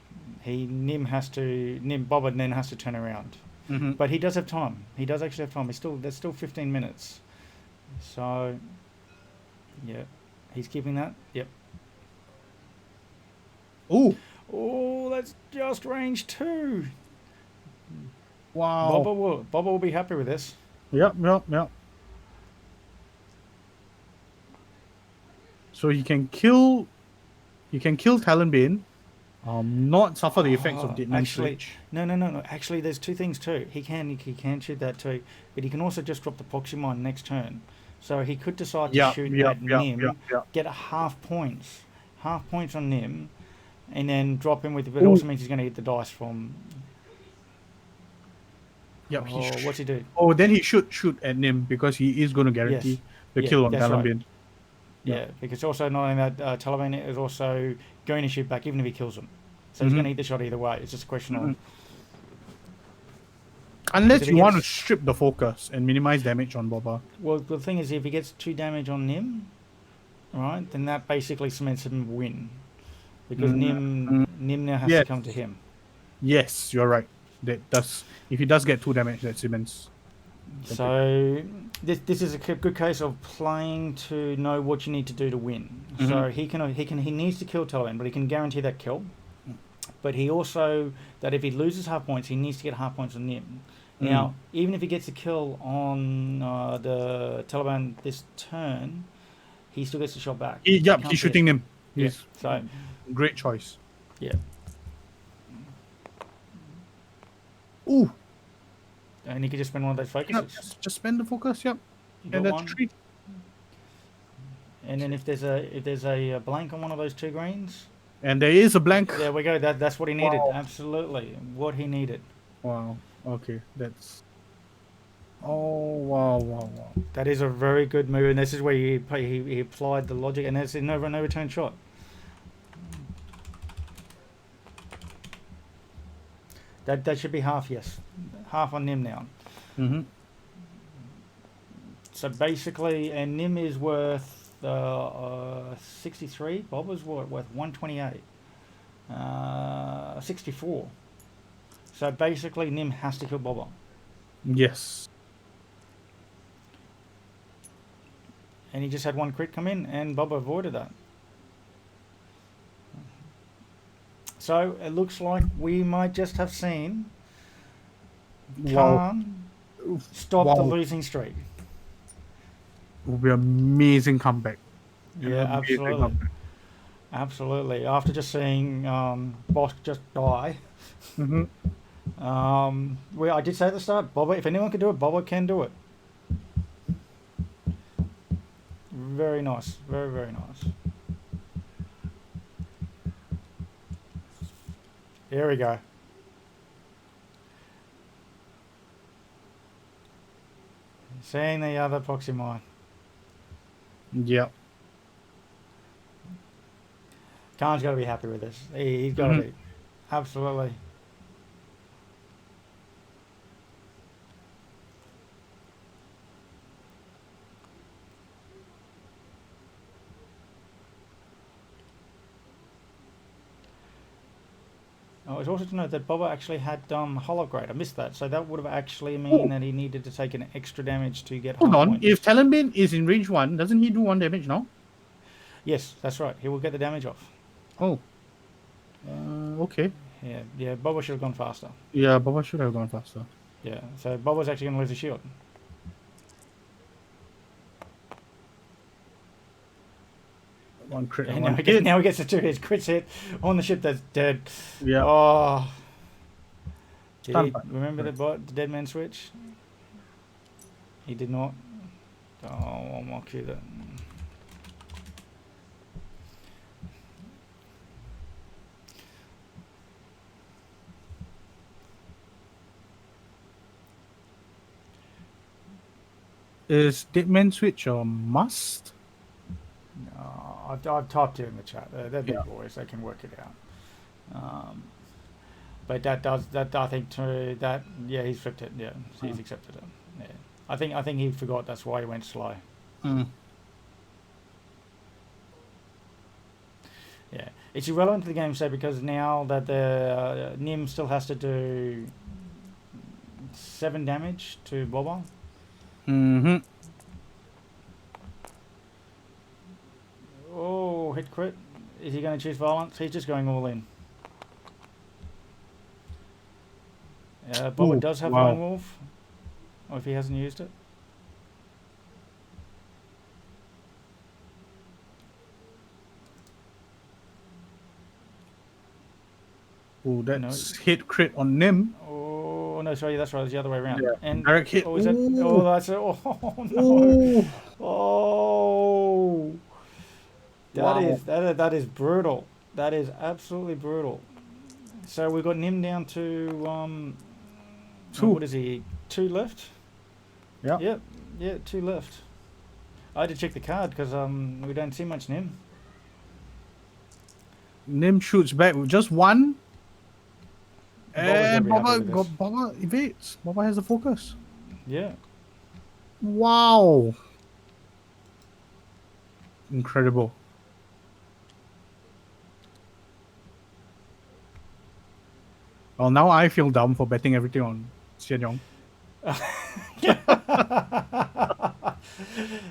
[SPEAKER 1] Boba then has to turn around. But he does have time. He does actually have time. There's still 15 minutes. So, yeah, he's keeping that. Yep. Oh, that's just range 2.
[SPEAKER 4] Wow.
[SPEAKER 1] Boba will be happy with this.
[SPEAKER 4] Yep. So he can kill Talonbane, not suffer the effects of Dead Man's Switch.
[SPEAKER 1] No. Actually, there's 2 things too. He can shoot that too, but he can also just drop the Proxy Mine next turn. So he could decide to shoot at Nim, get a half points on Nim, and then drop him with. But it also means he's going to hit the dice from.
[SPEAKER 4] Yep.
[SPEAKER 1] What's he do?
[SPEAKER 4] Then he should shoot at Nim because he is going to guarantee the kill on Talonbane. Right.
[SPEAKER 1] Yeah, because also not only that, Taliban is also going to shoot back even if he kills him. So he's going to hit the shot either way. It's just a question of...
[SPEAKER 4] Unless you want to strip the focus and minimize damage on Boba.
[SPEAKER 1] Well, the thing is, if he gets 2 damage on Nim, right, then that basically cements him win. Because Nim now has to come to him.
[SPEAKER 4] Yes, you're right. If he does get 2 damage, that cements.
[SPEAKER 1] So this is a good case of playing to know what you need to do to win. So he needs to kill Taliban, but he can guarantee that kill. But he also that if he loses half points, he needs to get half points on Nim. Now, even if he gets a kill on the Taliban this turn, he still gets a shot back.
[SPEAKER 4] He's shooting Nim.
[SPEAKER 1] So
[SPEAKER 4] great choice.
[SPEAKER 1] Yeah.
[SPEAKER 4] Ooh.
[SPEAKER 1] And he could just spend one of those focuses.
[SPEAKER 4] Yep, just spend the focus, yep. And that's 3.
[SPEAKER 1] And then if there's a blank on one of those 2 greens.
[SPEAKER 4] And there is a blank.
[SPEAKER 1] There we go. That's what he needed. Wow. Absolutely. What he needed.
[SPEAKER 4] Wow. Okay. That's... Oh, wow.
[SPEAKER 1] That is a very good move. And this is where he applied the logic. And there's no return shot. That should be half, yes. Half on Nim now. So basically, and Nim is worth 63. Bob was worth 128. 64. So basically, Nim has to kill Boba.
[SPEAKER 4] Yes.
[SPEAKER 1] and he just had one crit come in, and Bob avoided that. So it looks like we might just have seen
[SPEAKER 4] Wow.
[SPEAKER 1] Khan stop the
[SPEAKER 4] Wow.
[SPEAKER 1] losing streak.
[SPEAKER 4] It will be an amazing comeback. An
[SPEAKER 1] Yeah,
[SPEAKER 4] amazing
[SPEAKER 1] absolutely.
[SPEAKER 4] comeback.
[SPEAKER 1] Absolutely. After just seeing Bosch just die,
[SPEAKER 4] Mhm.
[SPEAKER 1] I did say at the start, Boba, if anyone can do it, Boba can do it. Very nice. Very, very nice. Here we go. Seeing the other proxy mine.
[SPEAKER 4] Yeah.
[SPEAKER 1] Khan's got to be happy with this. He's got to
[SPEAKER 4] Mhm.
[SPEAKER 1] be. Absolutely. Oh, it's also to note that Boba actually had Holograde. I missed that. So that would have actually mean that he needed to take an extra damage to get
[SPEAKER 4] Hold
[SPEAKER 1] half
[SPEAKER 4] on.
[SPEAKER 1] point.
[SPEAKER 4] If Talonbane is in range 1, doesn't he do 1 damage now?
[SPEAKER 1] Yes, that's right. He will get the damage off.
[SPEAKER 4] Oh. Okay.
[SPEAKER 1] Yeah, Boba should have gone faster.
[SPEAKER 4] Yeah, Baba should have gone faster.
[SPEAKER 1] Yeah, so Boba's actually going to lose a shield.
[SPEAKER 4] One crit and
[SPEAKER 1] And
[SPEAKER 4] one
[SPEAKER 1] now,
[SPEAKER 4] hit.
[SPEAKER 1] now he gets the 2 hits. Crits hit on the ship that's dead.
[SPEAKER 4] Yeah.
[SPEAKER 1] Oh. Did
[SPEAKER 4] Stun
[SPEAKER 1] he
[SPEAKER 4] button.
[SPEAKER 1] remember the dead man switch? He did not. Oh, I'll mark you that.
[SPEAKER 4] Is Deadman Switch a must?
[SPEAKER 1] I've typed it in the chat. They're big
[SPEAKER 4] Yeah.
[SPEAKER 1] boys. They can work it out. But that I think he's flipped it. Yeah, he's accepted it. Yeah, I think he forgot. That's why he went slow.
[SPEAKER 4] Mm.
[SPEAKER 1] Yeah, it's irrelevant to the game set because now that the Nim still has to do 7 damage to Boba.
[SPEAKER 4] Mm-hmm.
[SPEAKER 1] Oh, hit crit. Is he going to choose violence? He's just going all in. Boba
[SPEAKER 4] Ooh,
[SPEAKER 1] does have
[SPEAKER 4] wow.
[SPEAKER 1] Lone Wolf. Or if he hasn't used it.
[SPEAKER 4] Oh, that's hit crit on Nim.
[SPEAKER 1] Oh no, sorry, that's right. It's the other way around.
[SPEAKER 4] Yeah.
[SPEAKER 1] And
[SPEAKER 4] Direct hit.
[SPEAKER 1] oh, is that?
[SPEAKER 4] Ooh.
[SPEAKER 1] Oh, that's it. Oh no.
[SPEAKER 4] Ooh.
[SPEAKER 1] Oh,
[SPEAKER 3] Wow.
[SPEAKER 1] that is brutal. That is absolutely brutal. So we've got Nim down to
[SPEAKER 4] 2.
[SPEAKER 1] what is he? 2 left.
[SPEAKER 4] Yeah.
[SPEAKER 1] Yeah, 2 left. I had to check the card because we don't see much Nim.
[SPEAKER 4] Nim shoots back with just 1.
[SPEAKER 1] Boba's
[SPEAKER 4] And
[SPEAKER 1] gonna be happy with
[SPEAKER 4] Baba evades. Baba has the focus.
[SPEAKER 1] Yeah.
[SPEAKER 4] Wow. Incredible. Well, now I feel dumb for betting everything on Xian Yong.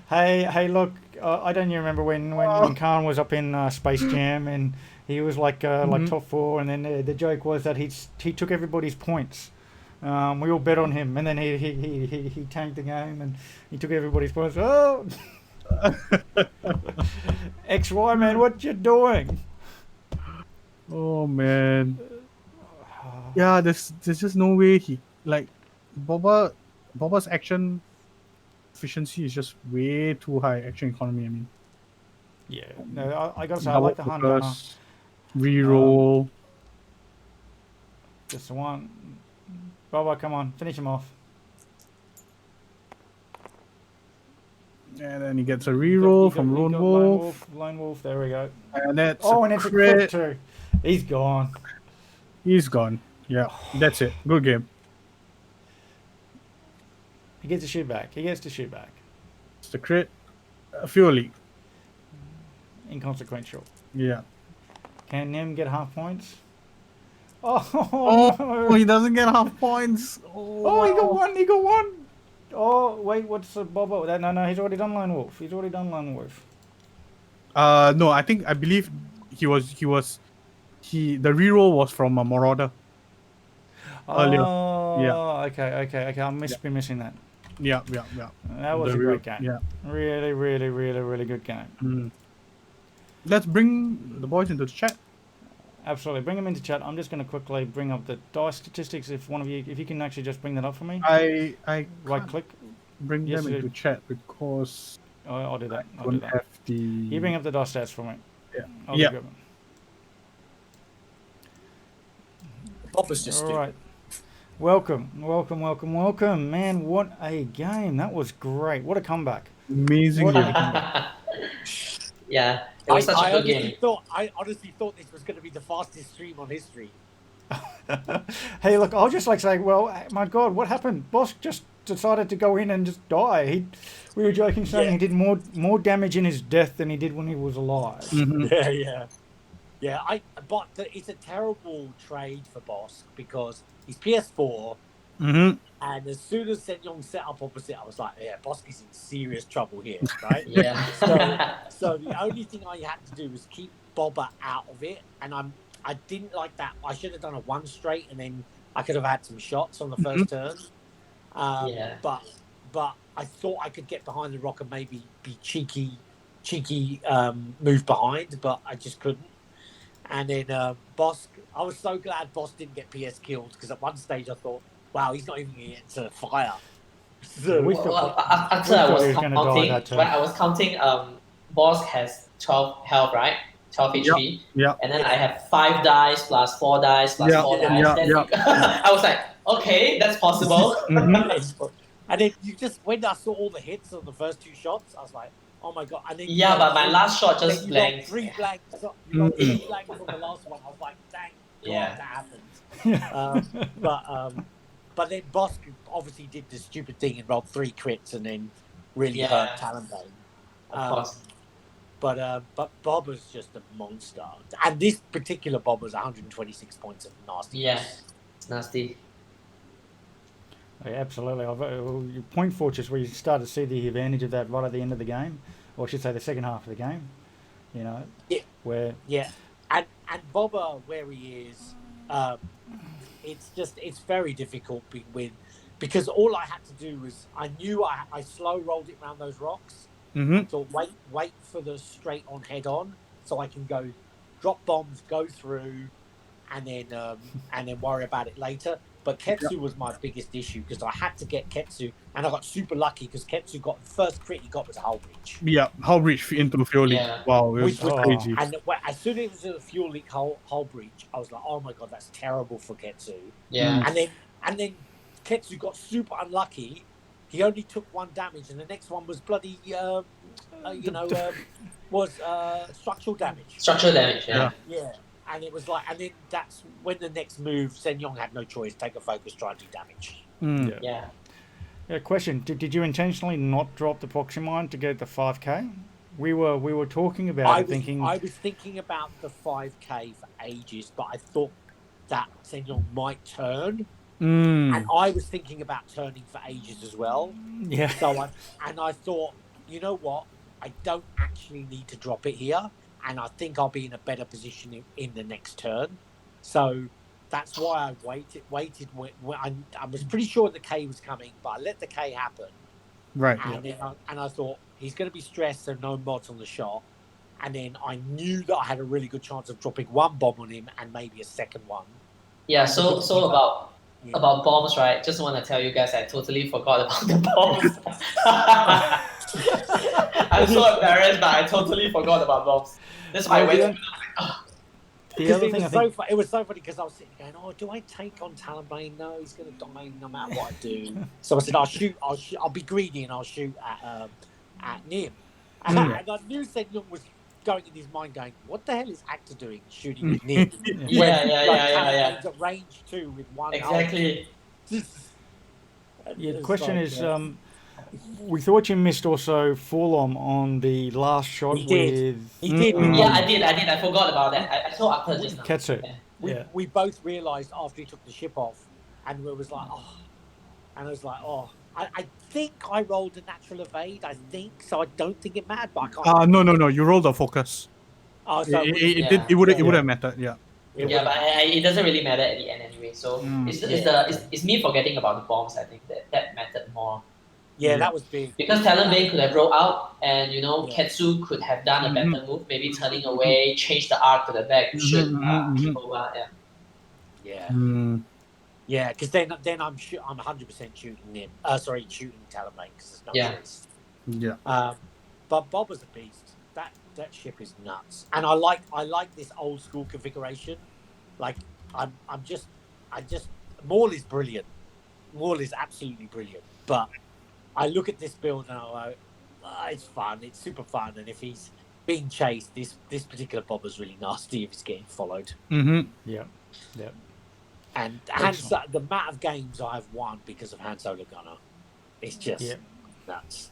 [SPEAKER 1] Hey, look, I don't even remember when Khan was up in Space Jam and he was like top 4, and then the joke was that he took everybody's points. We all bet on him, and then he tanked the game and he took everybody's points. Oh, XY man, what you doing?
[SPEAKER 4] Oh man. Yeah, there's just no way he like Boba's action efficiency is just way too high. Action economy, I mean.
[SPEAKER 1] Yeah, no, I gotta say I like the Han Gunner.
[SPEAKER 4] Reroll.
[SPEAKER 1] Just the one. Boba, come on, finish him off.
[SPEAKER 4] And then he gets a reroll from Lone Wolf.
[SPEAKER 1] Lone Wolf, there we go.
[SPEAKER 4] And that's
[SPEAKER 1] And
[SPEAKER 4] a
[SPEAKER 1] it's a
[SPEAKER 4] crit.
[SPEAKER 1] crit too. He's gone.
[SPEAKER 4] He's gone. Yeah, that's it. Good game.
[SPEAKER 1] He gets to shoot back.
[SPEAKER 4] It's the crit. Fuel leak.
[SPEAKER 1] Inconsequential.
[SPEAKER 4] Yeah.
[SPEAKER 1] Can Nim get half points? Oh,
[SPEAKER 4] Oh,
[SPEAKER 1] no.
[SPEAKER 4] he doesn't get half points.
[SPEAKER 1] Oh, he got one. Oh, wait, what's the Bobo? No, he's already done Lone Wolf. He's already done Lone Wolf.
[SPEAKER 4] No, I believe the reroll was from a Marauder. Earlier.
[SPEAKER 1] Oh,
[SPEAKER 4] Yeah.
[SPEAKER 1] okay. I must be missing that.
[SPEAKER 4] Yeah.
[SPEAKER 1] That was a great game.
[SPEAKER 4] Yeah.
[SPEAKER 1] Really good game.
[SPEAKER 4] Let's bring the boys into the chat.
[SPEAKER 1] Absolutely. Bring them into chat. I'm just going to quickly bring up the dice statistics. If you can actually just bring that up for me.
[SPEAKER 4] I
[SPEAKER 1] Right click.
[SPEAKER 4] bring them into chat because
[SPEAKER 1] I'll do that.
[SPEAKER 4] I don't have the.
[SPEAKER 1] You bring up the dice stats for me.
[SPEAKER 4] Yeah.
[SPEAKER 3] Bob was just
[SPEAKER 1] All right. Welcome. Man, what a game. That was great. What a comeback.
[SPEAKER 4] Amazing.
[SPEAKER 1] What
[SPEAKER 4] game.
[SPEAKER 1] a comeback.
[SPEAKER 2] Yeah, it was such a good game.
[SPEAKER 3] I honestly thought this was going to be the fastest stream on history.
[SPEAKER 1] Hey, look, I'll just say, well, my God, what happened? Boss just decided to go in and just die. We were joking, saying he did more damage in his death than he did when he was alive.
[SPEAKER 4] Mm-hmm.
[SPEAKER 3] Yeah. But it's a terrible trade for Bosk because he's PS4,
[SPEAKER 4] Mm-hmm.
[SPEAKER 3] and as soon as Sen Yong set up opposite, I was like, yeah, Bosk is in serious trouble here, right?
[SPEAKER 2] Yeah.
[SPEAKER 3] So the only thing I had to do was keep Bobber out of it, and I didn't like that. I should have done a one straight, and then I could have had some shots on the first turn. But I thought I could get behind the rock and maybe be cheeky, move behind, but I just couldn't. And then Bosk, I was so glad Bosk didn't get PS killed because at one stage I thought, wow, he's not even going to get to fire. So,
[SPEAKER 2] After I was counting, Bosk has 12 health, right? 12 HP.
[SPEAKER 4] Yeah.
[SPEAKER 2] And then I have 5 dice plus 4 dice plus 4 dice. I was like, okay, that's possible.
[SPEAKER 3] And then when I saw all the hits on the first 2 shots, I was like, oh my God. And then
[SPEAKER 2] but my last shot just blanked.
[SPEAKER 3] 3 blanks. You got 3 blanks on the last one. I was like, dang, God, that happened. But then Bosk obviously did the stupid thing and rolled 3 crits and then really hurt Talonbane.
[SPEAKER 2] Of course.
[SPEAKER 3] But Bob was just a monster. And this particular Bob was 126 points of nasty.
[SPEAKER 2] Yeah, it's nasty.
[SPEAKER 1] Yeah, absolutely. Point Fortress, where you start to see the advantage of that right at the end of the game, or I should say the second half of the game. You know,
[SPEAKER 3] and Bobber where he is, it's very difficult because all I had to do was I knew I slow rolled it around those rocks.
[SPEAKER 4] Mm-hmm.
[SPEAKER 3] So wait for the straight on head on, so I can go drop bombs, go through, and then worry about it later. But Ketsu was my biggest issue because I had to get Ketsu, and I got super lucky because Ketsu got the first crit he got was a hull breach.
[SPEAKER 4] Yeah, hull breach into the fuel leak.
[SPEAKER 2] Yeah.
[SPEAKER 4] Wow, it was crazy.
[SPEAKER 3] And as soon as it was a fuel leak hull breach, I was like, oh my God, that's terrible for Ketsu.
[SPEAKER 2] Yeah.
[SPEAKER 3] And then Ketsu got super unlucky. He only took 1 damage, and the next one was bloody, structural damage.
[SPEAKER 2] Structural damage, yeah.
[SPEAKER 3] And it was like, and then that's when the next move, Sen Yong had no choice, take a focus, try and do damage.
[SPEAKER 1] Yeah. Question: Did you intentionally not drop the proxy mine to get the 5k? We were talking about
[SPEAKER 3] I was thinking about the 5k for ages, but I thought that Sen Yong might turn. And I was thinking about turning for ages as well.
[SPEAKER 1] Yeah.
[SPEAKER 3] So I thought, you know what? I don't actually need to drop it here, and I think I'll be in a better position in the next turn. So that's why I waited. I was pretty sure the K was coming, but I let the K happen.
[SPEAKER 4] Right.
[SPEAKER 3] And I thought he's going to be stressed, so no mods on the shot. And then I knew that I had a really good chance of dropping 1 bomb on him and maybe a second one.
[SPEAKER 2] Yeah. So about bombs, right? Just want to tell you guys, I totally forgot about the bombs. I'm so embarrassed, but I totally forgot about bombs. That's why I went.
[SPEAKER 3] It was so funny because I was sitting going, "Oh, do I take on Talonbane? No, he's going to die no matter what I do." So I said, I'll be greedy and I'll shoot at Nim." And I knew Sen Yong was going in his mind, going, "What the hell is Actor doing shooting with Nim?"
[SPEAKER 2] Yeah.
[SPEAKER 3] At range 2 with 1.
[SPEAKER 2] Exactly.
[SPEAKER 1] The question is, we thought you missed also Fulham on the last shot
[SPEAKER 3] He did.
[SPEAKER 2] Yeah, I did. I forgot about that. I saw Actor just now.
[SPEAKER 1] Ketsu.
[SPEAKER 3] We both realised after he took the ship off, and we was like, oh, and I was like, oh, I think I rolled a natural evade. I think so. I don't think it mattered, but I can't.
[SPEAKER 4] No. You rolled a focus.
[SPEAKER 3] Oh, so
[SPEAKER 4] It would have mattered. Yeah.
[SPEAKER 2] Yeah, but it doesn't really matter at the end anyway. So it's me forgetting about the bombs. I think that mattered more.
[SPEAKER 3] Yeah, that was big.
[SPEAKER 2] Because Talonbane could have rolled out, and Ketsu could have done a better move, maybe turning away, change the arc to the back, shoot over.
[SPEAKER 3] Yeah, because then I'm 100% shooting him. Shooting Talonbane because there's no choice.
[SPEAKER 4] Yeah.
[SPEAKER 3] But Bob was a beast. That ship is nuts, and I like this old school configuration. Like Maul is brilliant. Maul is absolutely brilliant. But I look at this build and I go, it's fun. It's super fun. And if he's being chased, this particular Bob is really nasty if he's getting followed.
[SPEAKER 1] Mm-hmm. Yeah.
[SPEAKER 3] And the amount of games I've won because of Han Solo Gunner, it's just nuts.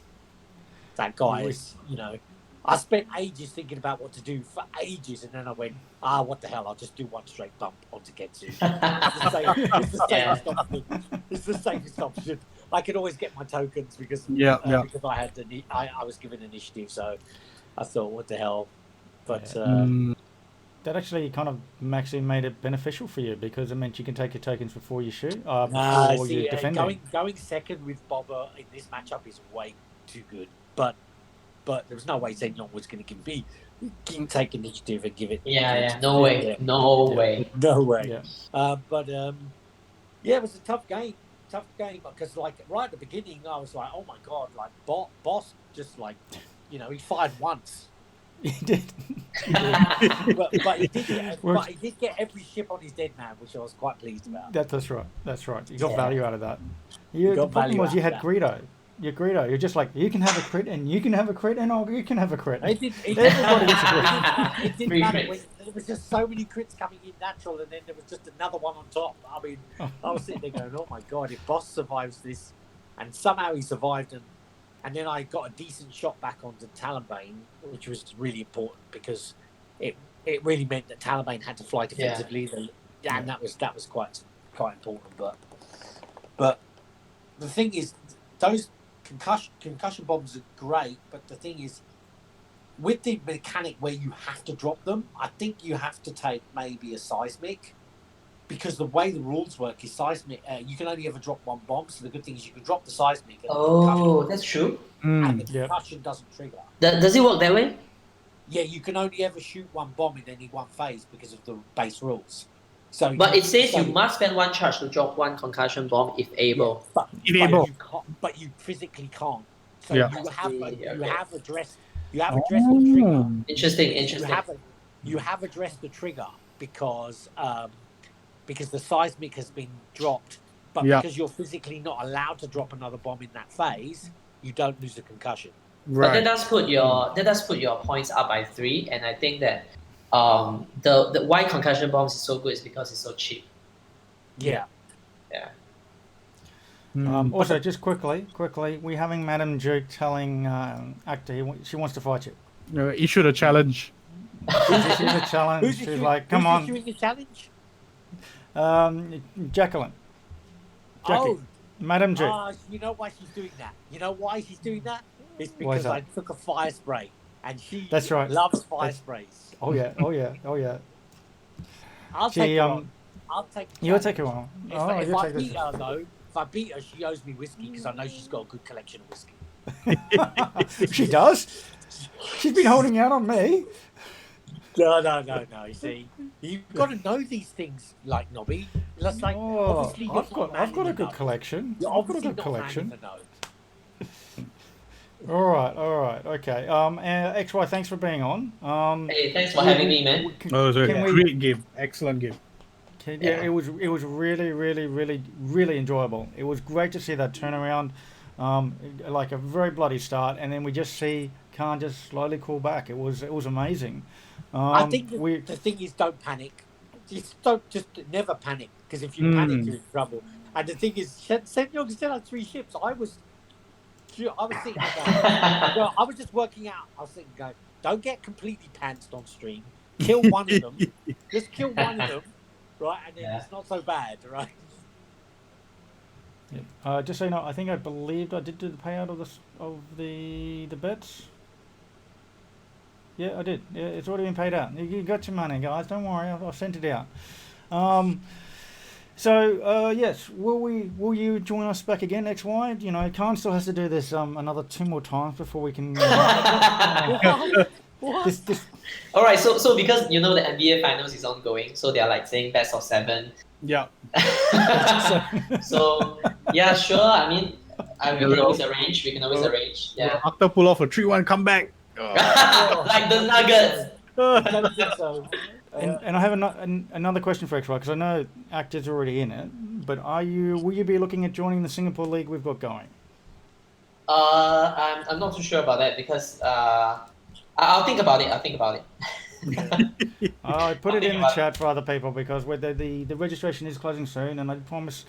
[SPEAKER 3] That guy is, I spent ages thinking about what to do for ages, and then I went, what the hell? I'll just do one straight bump onto Ketsu. It's the safest option. It's the safest option. I could always get my tokens because I had I was given initiative, so I thought, what the hell? But
[SPEAKER 1] that actually kind of actually made it beneficial for you because it meant you can take your tokens before you shoot.
[SPEAKER 3] You're defending. Going second with Bobber in this matchup is way too good, but there was no way Zhen Yong was going to take initiative and give it.
[SPEAKER 2] No way.
[SPEAKER 3] Yeah. It was a tough game because right at the beginning I was like, oh my god, Boss just he fired once.
[SPEAKER 1] He did.
[SPEAKER 3] but he did get every ship on his dead man, which I was quite pleased about.
[SPEAKER 1] That's right. You got value out of that. The problem was you had Greedo. You're just like, you can have a crit and you can have a crit and you can have a crit.
[SPEAKER 3] Everybody gets a crit. It didn't matter. There was just so many crits coming in natural, and then there was just another one on top. I mean, I was sitting there going, oh my god, if Boss survives this, and somehow he survived, and then I got a decent shot back onto Talonbane, which was really important because it really meant that Talonbane had to fly defensively, and that was quite important. But the thing is, those concussion bombs are great, but the thing is, with the mechanic where you have to drop them, I think you have to take maybe a seismic, because the way the rules work is seismic. You can only ever drop one bomb, so the good thing is you can drop the seismic.
[SPEAKER 2] And that's true.
[SPEAKER 3] And the concussion doesn't trigger.
[SPEAKER 2] Does it work that way?
[SPEAKER 3] Yeah, you can only ever shoot one bomb in any one phase because of the base rules.
[SPEAKER 2] But it says you must spend one charge to drop one concussion bomb if able.
[SPEAKER 3] But you physically can't. So you have addressed the trigger.
[SPEAKER 2] Interesting.
[SPEAKER 3] You have addressed the trigger because the seismic has been dropped, but because you're physically not allowed to drop another bomb in that phase, you don't lose the concussion.
[SPEAKER 2] Right. But that does put your points up by 3, and I think that the why concussion bombs is so good is because it's so cheap.
[SPEAKER 3] Yeah.
[SPEAKER 1] Also, just quickly, we're having Madame Duke telling Actor she wants to fight you.
[SPEAKER 4] Issue the challenge.
[SPEAKER 1] She's a challenge. She's like, come on.
[SPEAKER 3] Who's issuing the challenge?
[SPEAKER 1] Jackie. Madame Duke.
[SPEAKER 3] You know why she's doing that? It's because I took a fire spray, and she loves fire sprays.
[SPEAKER 1] Oh yeah.
[SPEAKER 3] I'll take her on.
[SPEAKER 1] You'll take her on.
[SPEAKER 3] If I beat her, she owes me whiskey because I know she's got a good collection of whiskey.
[SPEAKER 1] She does? She's been holding out on me.
[SPEAKER 3] No. You see, you've got to know these things, like Nobby. Obviously,
[SPEAKER 1] I've got a good collection.
[SPEAKER 3] I've got a good collection.
[SPEAKER 1] All right, okay. XY, thanks for being on.
[SPEAKER 2] Hey, thanks for having me, man.
[SPEAKER 4] It was a great game, excellent game.
[SPEAKER 1] It was really, really, really, really enjoyable. It was great to see that turnaround, like a very bloody start, and then we just see Khan just slowly call back. It was amazing.
[SPEAKER 3] I think the thing is, don't panic. Just never panic, because if you panic, you're in trouble. And the thing is, Zhen Yong still had 3 ships. I was sitting there, I was just working out. I was thinking, don't get completely pantsed on stream. Kill one of them. Just kill one of them. Right, and then it's not so bad, right?
[SPEAKER 1] Yeah. Just so you know, I think I believed I did do the payout of the bets. Yeah, I did. Yeah, it's already been paid out. You got your money, guys. Don't worry. I've sent it out. So yes, will you join us back again, XY? You know, Khan still has to do this another 2 more times before we can. This
[SPEAKER 2] All right, so because you know the NBA finals is ongoing, so they are like saying best of 7.
[SPEAKER 4] Yeah.
[SPEAKER 2] So yeah, sure. I mean, we can
[SPEAKER 4] Yeah,
[SPEAKER 2] always arrange. We can always arrange. Yeah,
[SPEAKER 4] After pull off a 3-1 comeback.
[SPEAKER 2] like the Nuggets.
[SPEAKER 3] I don't think so.
[SPEAKER 1] and I have another question for XY because I know Actor's already in it, but will you be looking at joining the Singapore League we've got going?
[SPEAKER 2] I'm not too sure about that because I'll think about it. I'll think about it.
[SPEAKER 1] I put
[SPEAKER 2] I'll
[SPEAKER 1] it
[SPEAKER 2] think
[SPEAKER 1] in the
[SPEAKER 2] about
[SPEAKER 1] chat for other people because the registration is closing soon, and I promise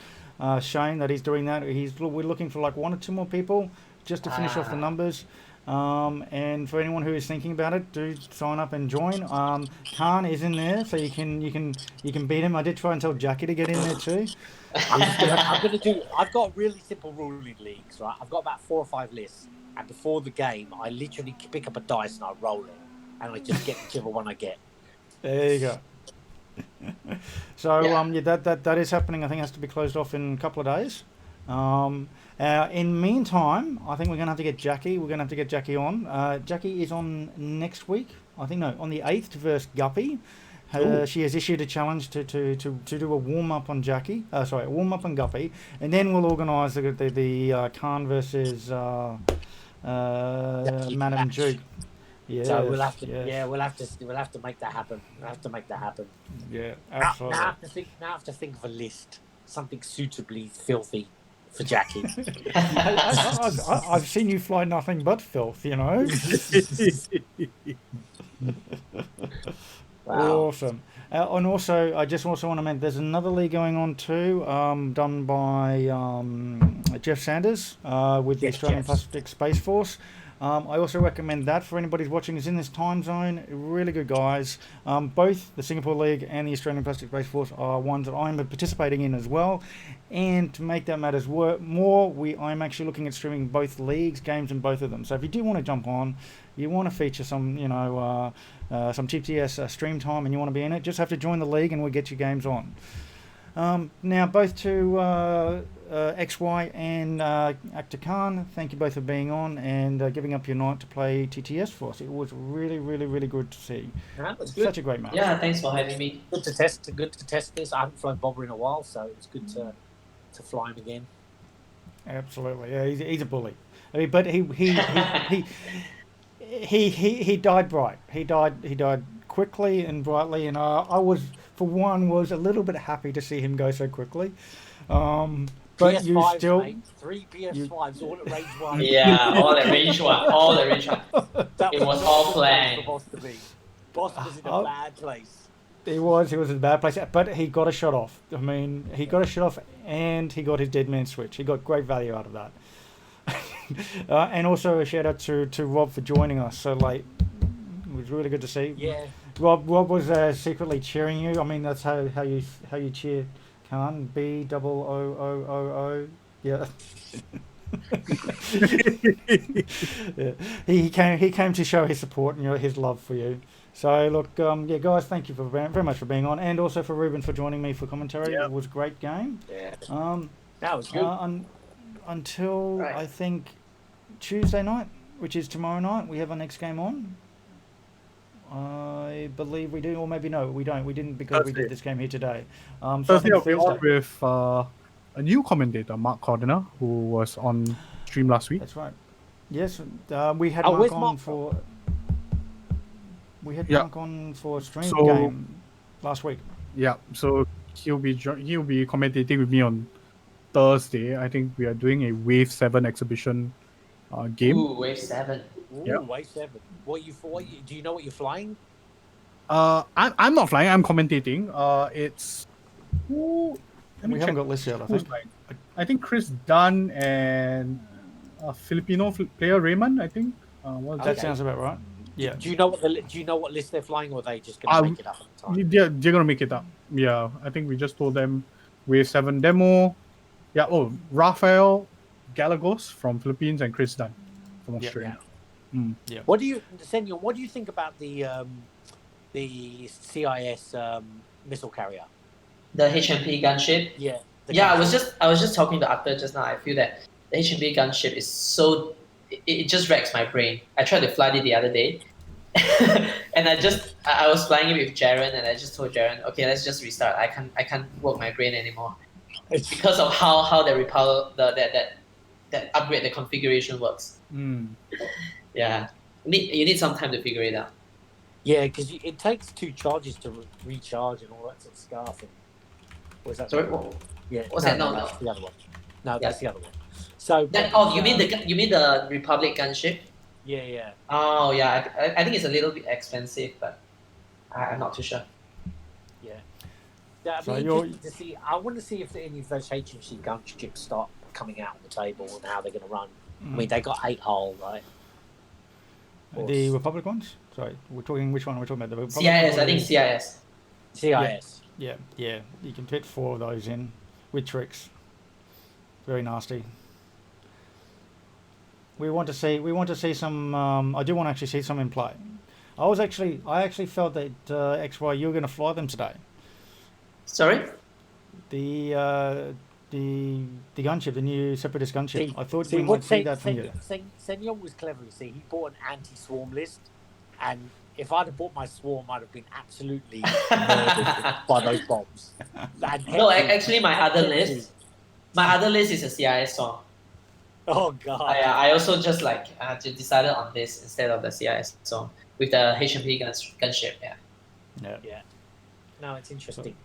[SPEAKER 1] Shane that he's doing that. We're looking for like 1 or 2 more people just to finish off the numbers. And for anyone who is thinking about it, do sign up and join. Khan is in there, so you can beat him. I did try and tell Jackie to get in there too.
[SPEAKER 3] I've got really simple ruling leagues, right? I've got about 4 or 5 lists, and before the game, I literally pick up a dice and I roll it, and I just get whichever one I get.
[SPEAKER 1] There you go. So
[SPEAKER 2] Yeah.
[SPEAKER 1] that is happening. I think it has to be closed off in a couple of days. In meantime, I think we're going to have to get Jackie. We're going to have to get Jackie on. Jackie is on next week. I think on the 8th versus Guppy. She has issued a challenge to do a warm up on Jackie. A warm up on Guppy, and then we'll organise the Khan versus Madam Duke. Yes,
[SPEAKER 3] So we'll have to,
[SPEAKER 1] yes.
[SPEAKER 3] we'll have to make that happen. We'll have to make that happen.
[SPEAKER 1] Yeah,
[SPEAKER 3] Now
[SPEAKER 1] absolutely.
[SPEAKER 3] I have to think of a list, something suitably filthy for Jackie.
[SPEAKER 1] I've seen you fly nothing but filth, you know.
[SPEAKER 3] Wow.
[SPEAKER 1] Awesome. And also, I just also want to mention there's another league going on too, done by Jeff Sanders with the
[SPEAKER 3] Yes,
[SPEAKER 1] Australian
[SPEAKER 3] Jeff.
[SPEAKER 1] Plastic Space Force. I also recommend that for anybody who's watching is in this time zone. Really good guys. Both the Singapore League and the Australian Plastic Space Force are ones that I'm participating in as well. And to make that matters more, I'm actually looking at streaming both leagues, games in both of them. So if you do want to jump on, you want to feature some, some TTS stream time and you want to be in it, just have to join the league and we'll get your games on. Now, both to XY and Actor Khan, thank you both for being on and giving up your night to play TTS for us. It was really, really, really good to see.
[SPEAKER 3] That was good.
[SPEAKER 1] Such a great match.
[SPEAKER 2] Yeah, thanks for having me.
[SPEAKER 3] Good to test this. I haven't flown Bobber in a while, so it's good to fly him again.
[SPEAKER 1] Absolutely. Yeah, he's a bully. I mean, but he died bright. He died quickly and brightly, and I was a little bit happy to see him go so quickly. But
[SPEAKER 3] PS5s,
[SPEAKER 1] you still,
[SPEAKER 3] mate. 3 PS5s, all at range 1.
[SPEAKER 2] Yeah, all the range one.
[SPEAKER 3] That
[SPEAKER 2] It was
[SPEAKER 3] not
[SPEAKER 2] all
[SPEAKER 3] a good place
[SPEAKER 2] planned.
[SPEAKER 3] for Boss to be. Boss was in a
[SPEAKER 1] Oh.
[SPEAKER 3] bad place.
[SPEAKER 1] he was in a bad place, but he got a shot off. I mean, he got a shot off, and he got his dead man switch. He got great value out of that. And also a shout out to Rob for joining us so late. It was really good to see.
[SPEAKER 3] Yeah.
[SPEAKER 1] Rob was secretly cheering you. I mean, that's how you cheer. Khan BOOOOO. Yeah. Yeah. He came to show his support and his love for you. So look, guys, thank you very much for being on, and also for Ruben for joining me for commentary.
[SPEAKER 4] Yeah.
[SPEAKER 1] It was a great game.
[SPEAKER 3] Yeah.
[SPEAKER 1] Um,
[SPEAKER 3] That was good.
[SPEAKER 1] until
[SPEAKER 2] Right.
[SPEAKER 1] I think Tuesday night, which is tomorrow night, we have our next game on. I believe we do, or maybe no, we don't. We didn't because we
[SPEAKER 4] Thursday.
[SPEAKER 1] did this game here today. So I
[SPEAKER 4] Thursday,
[SPEAKER 1] think
[SPEAKER 4] I'll be on
[SPEAKER 1] Thursday.
[SPEAKER 4] with a new commentator, Mark Cordner, who was on stream last week.
[SPEAKER 1] That's right. Yes, we had
[SPEAKER 3] Oh,
[SPEAKER 1] Mark
[SPEAKER 3] where's
[SPEAKER 1] on
[SPEAKER 3] Mark
[SPEAKER 1] for. We had
[SPEAKER 4] Yeah.
[SPEAKER 1] Mark on for a stream
[SPEAKER 4] So-
[SPEAKER 1] game last week.
[SPEAKER 4] Yeah, so he'll be commentating with me on Thursday. I think we are doing a Wave 7 exhibition game.
[SPEAKER 2] Ooh, wave 7.
[SPEAKER 3] Ooh,
[SPEAKER 4] Yeah.
[SPEAKER 3] wave 7. Do you know what you're flying?
[SPEAKER 4] I'm not flying. I'm commentating. It's who? Let me
[SPEAKER 1] We
[SPEAKER 4] check.
[SPEAKER 1] haven't got lists yet, I
[SPEAKER 4] Who's
[SPEAKER 1] think.
[SPEAKER 4] flying. I think Chris Dunn and Filipino player Raymond. I think. What's
[SPEAKER 1] That
[SPEAKER 3] Okay.
[SPEAKER 1] sounds about right. Yeah.
[SPEAKER 3] Do you know what list they're flying, or are they just going to make it up at the time?
[SPEAKER 4] They're gonna make it up. Yeah, I think we just told them Wave 7 demo. Yeah. Oh, Rafael Galagos from Philippines and Chris Dunn from
[SPEAKER 1] Yeah,
[SPEAKER 4] Australia.
[SPEAKER 3] What do you, Senor? What do you think about the CIS missile carrier?
[SPEAKER 2] The HMP gunship.
[SPEAKER 3] Yeah.
[SPEAKER 2] Yeah, I was just talking to Arthur just now. I feel that the HMP gunship is so it just wrecks my brain. I tried to fly it the other day, and I was flying it with Jaren, and I just told Jaren, okay, let's just restart. I can't work my brain anymore because of how the repower that upgrade the configuration works. Yeah, you need some time to figure it out.
[SPEAKER 3] Yeah, because it takes 2 charges to recharge and all that sort of stuff. And what was that?
[SPEAKER 2] Sorry,
[SPEAKER 3] Yeah.
[SPEAKER 2] what's that? No,
[SPEAKER 3] that's
[SPEAKER 2] no.
[SPEAKER 3] the other one. No, that's the other one. So.
[SPEAKER 2] You mean the Republic gunship?
[SPEAKER 3] Yeah.
[SPEAKER 2] Oh yeah, I think it's a little bit expensive, but I'm not too sure.
[SPEAKER 3] Yeah. Yeah,
[SPEAKER 1] So
[SPEAKER 3] I mean,
[SPEAKER 1] you're-
[SPEAKER 3] interested to see. I want to see if any of those HMC gunships start coming out on the table and how they're going to run. I mean, they got 8 hull, right?
[SPEAKER 1] The Republic ones? Sorry, we're talking which one? We're talking about the Republic.
[SPEAKER 2] CIS,
[SPEAKER 1] or
[SPEAKER 2] I think
[SPEAKER 1] the-
[SPEAKER 2] CIS.
[SPEAKER 3] CIS.
[SPEAKER 1] Yeah. You can fit 4 of those in with tricks. Very nasty. We want to see some. I do want to actually see some in play. I actually felt that XY, you were going to fly them today.
[SPEAKER 2] Sorry.
[SPEAKER 1] The gunship, the new Separatist gunship. I thought we might
[SPEAKER 3] what
[SPEAKER 1] see that from you.
[SPEAKER 3] Senor was clever. You see, he bought an anti-swarm list, and if I'd have bought my swarm, I'd have been absolutely murdered by those bombs.
[SPEAKER 2] No, actually, my other list is a CIS song.
[SPEAKER 3] Oh god.
[SPEAKER 2] I also just decided on this instead of the CIS song with the HMP gunship. Yeah.
[SPEAKER 3] No, it's interesting.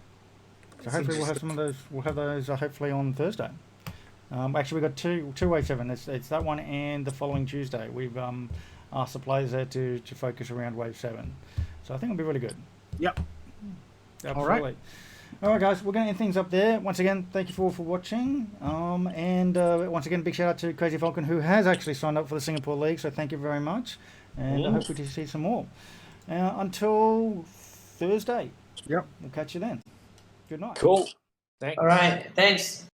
[SPEAKER 1] So hopefully we'll have some of those. We'll have those hopefully on Thursday. Actually, we've got two Wave 7. It's that one and the following Tuesday. We've asked the players there to focus around Wave 7. So I think it'll be really good.
[SPEAKER 4] Yep.
[SPEAKER 1] Absolutely. All right, guys, we're going to end things up there. Once again, thank you for watching. And once again, big shout out to Crazy Falcon, who has actually signed up for the Singapore League. So thank you very much. And I hope we see some more. Until Thursday.
[SPEAKER 4] Yep.
[SPEAKER 1] We'll catch you then. Good night.
[SPEAKER 3] Cool. Thanks.
[SPEAKER 2] All right. Thanks.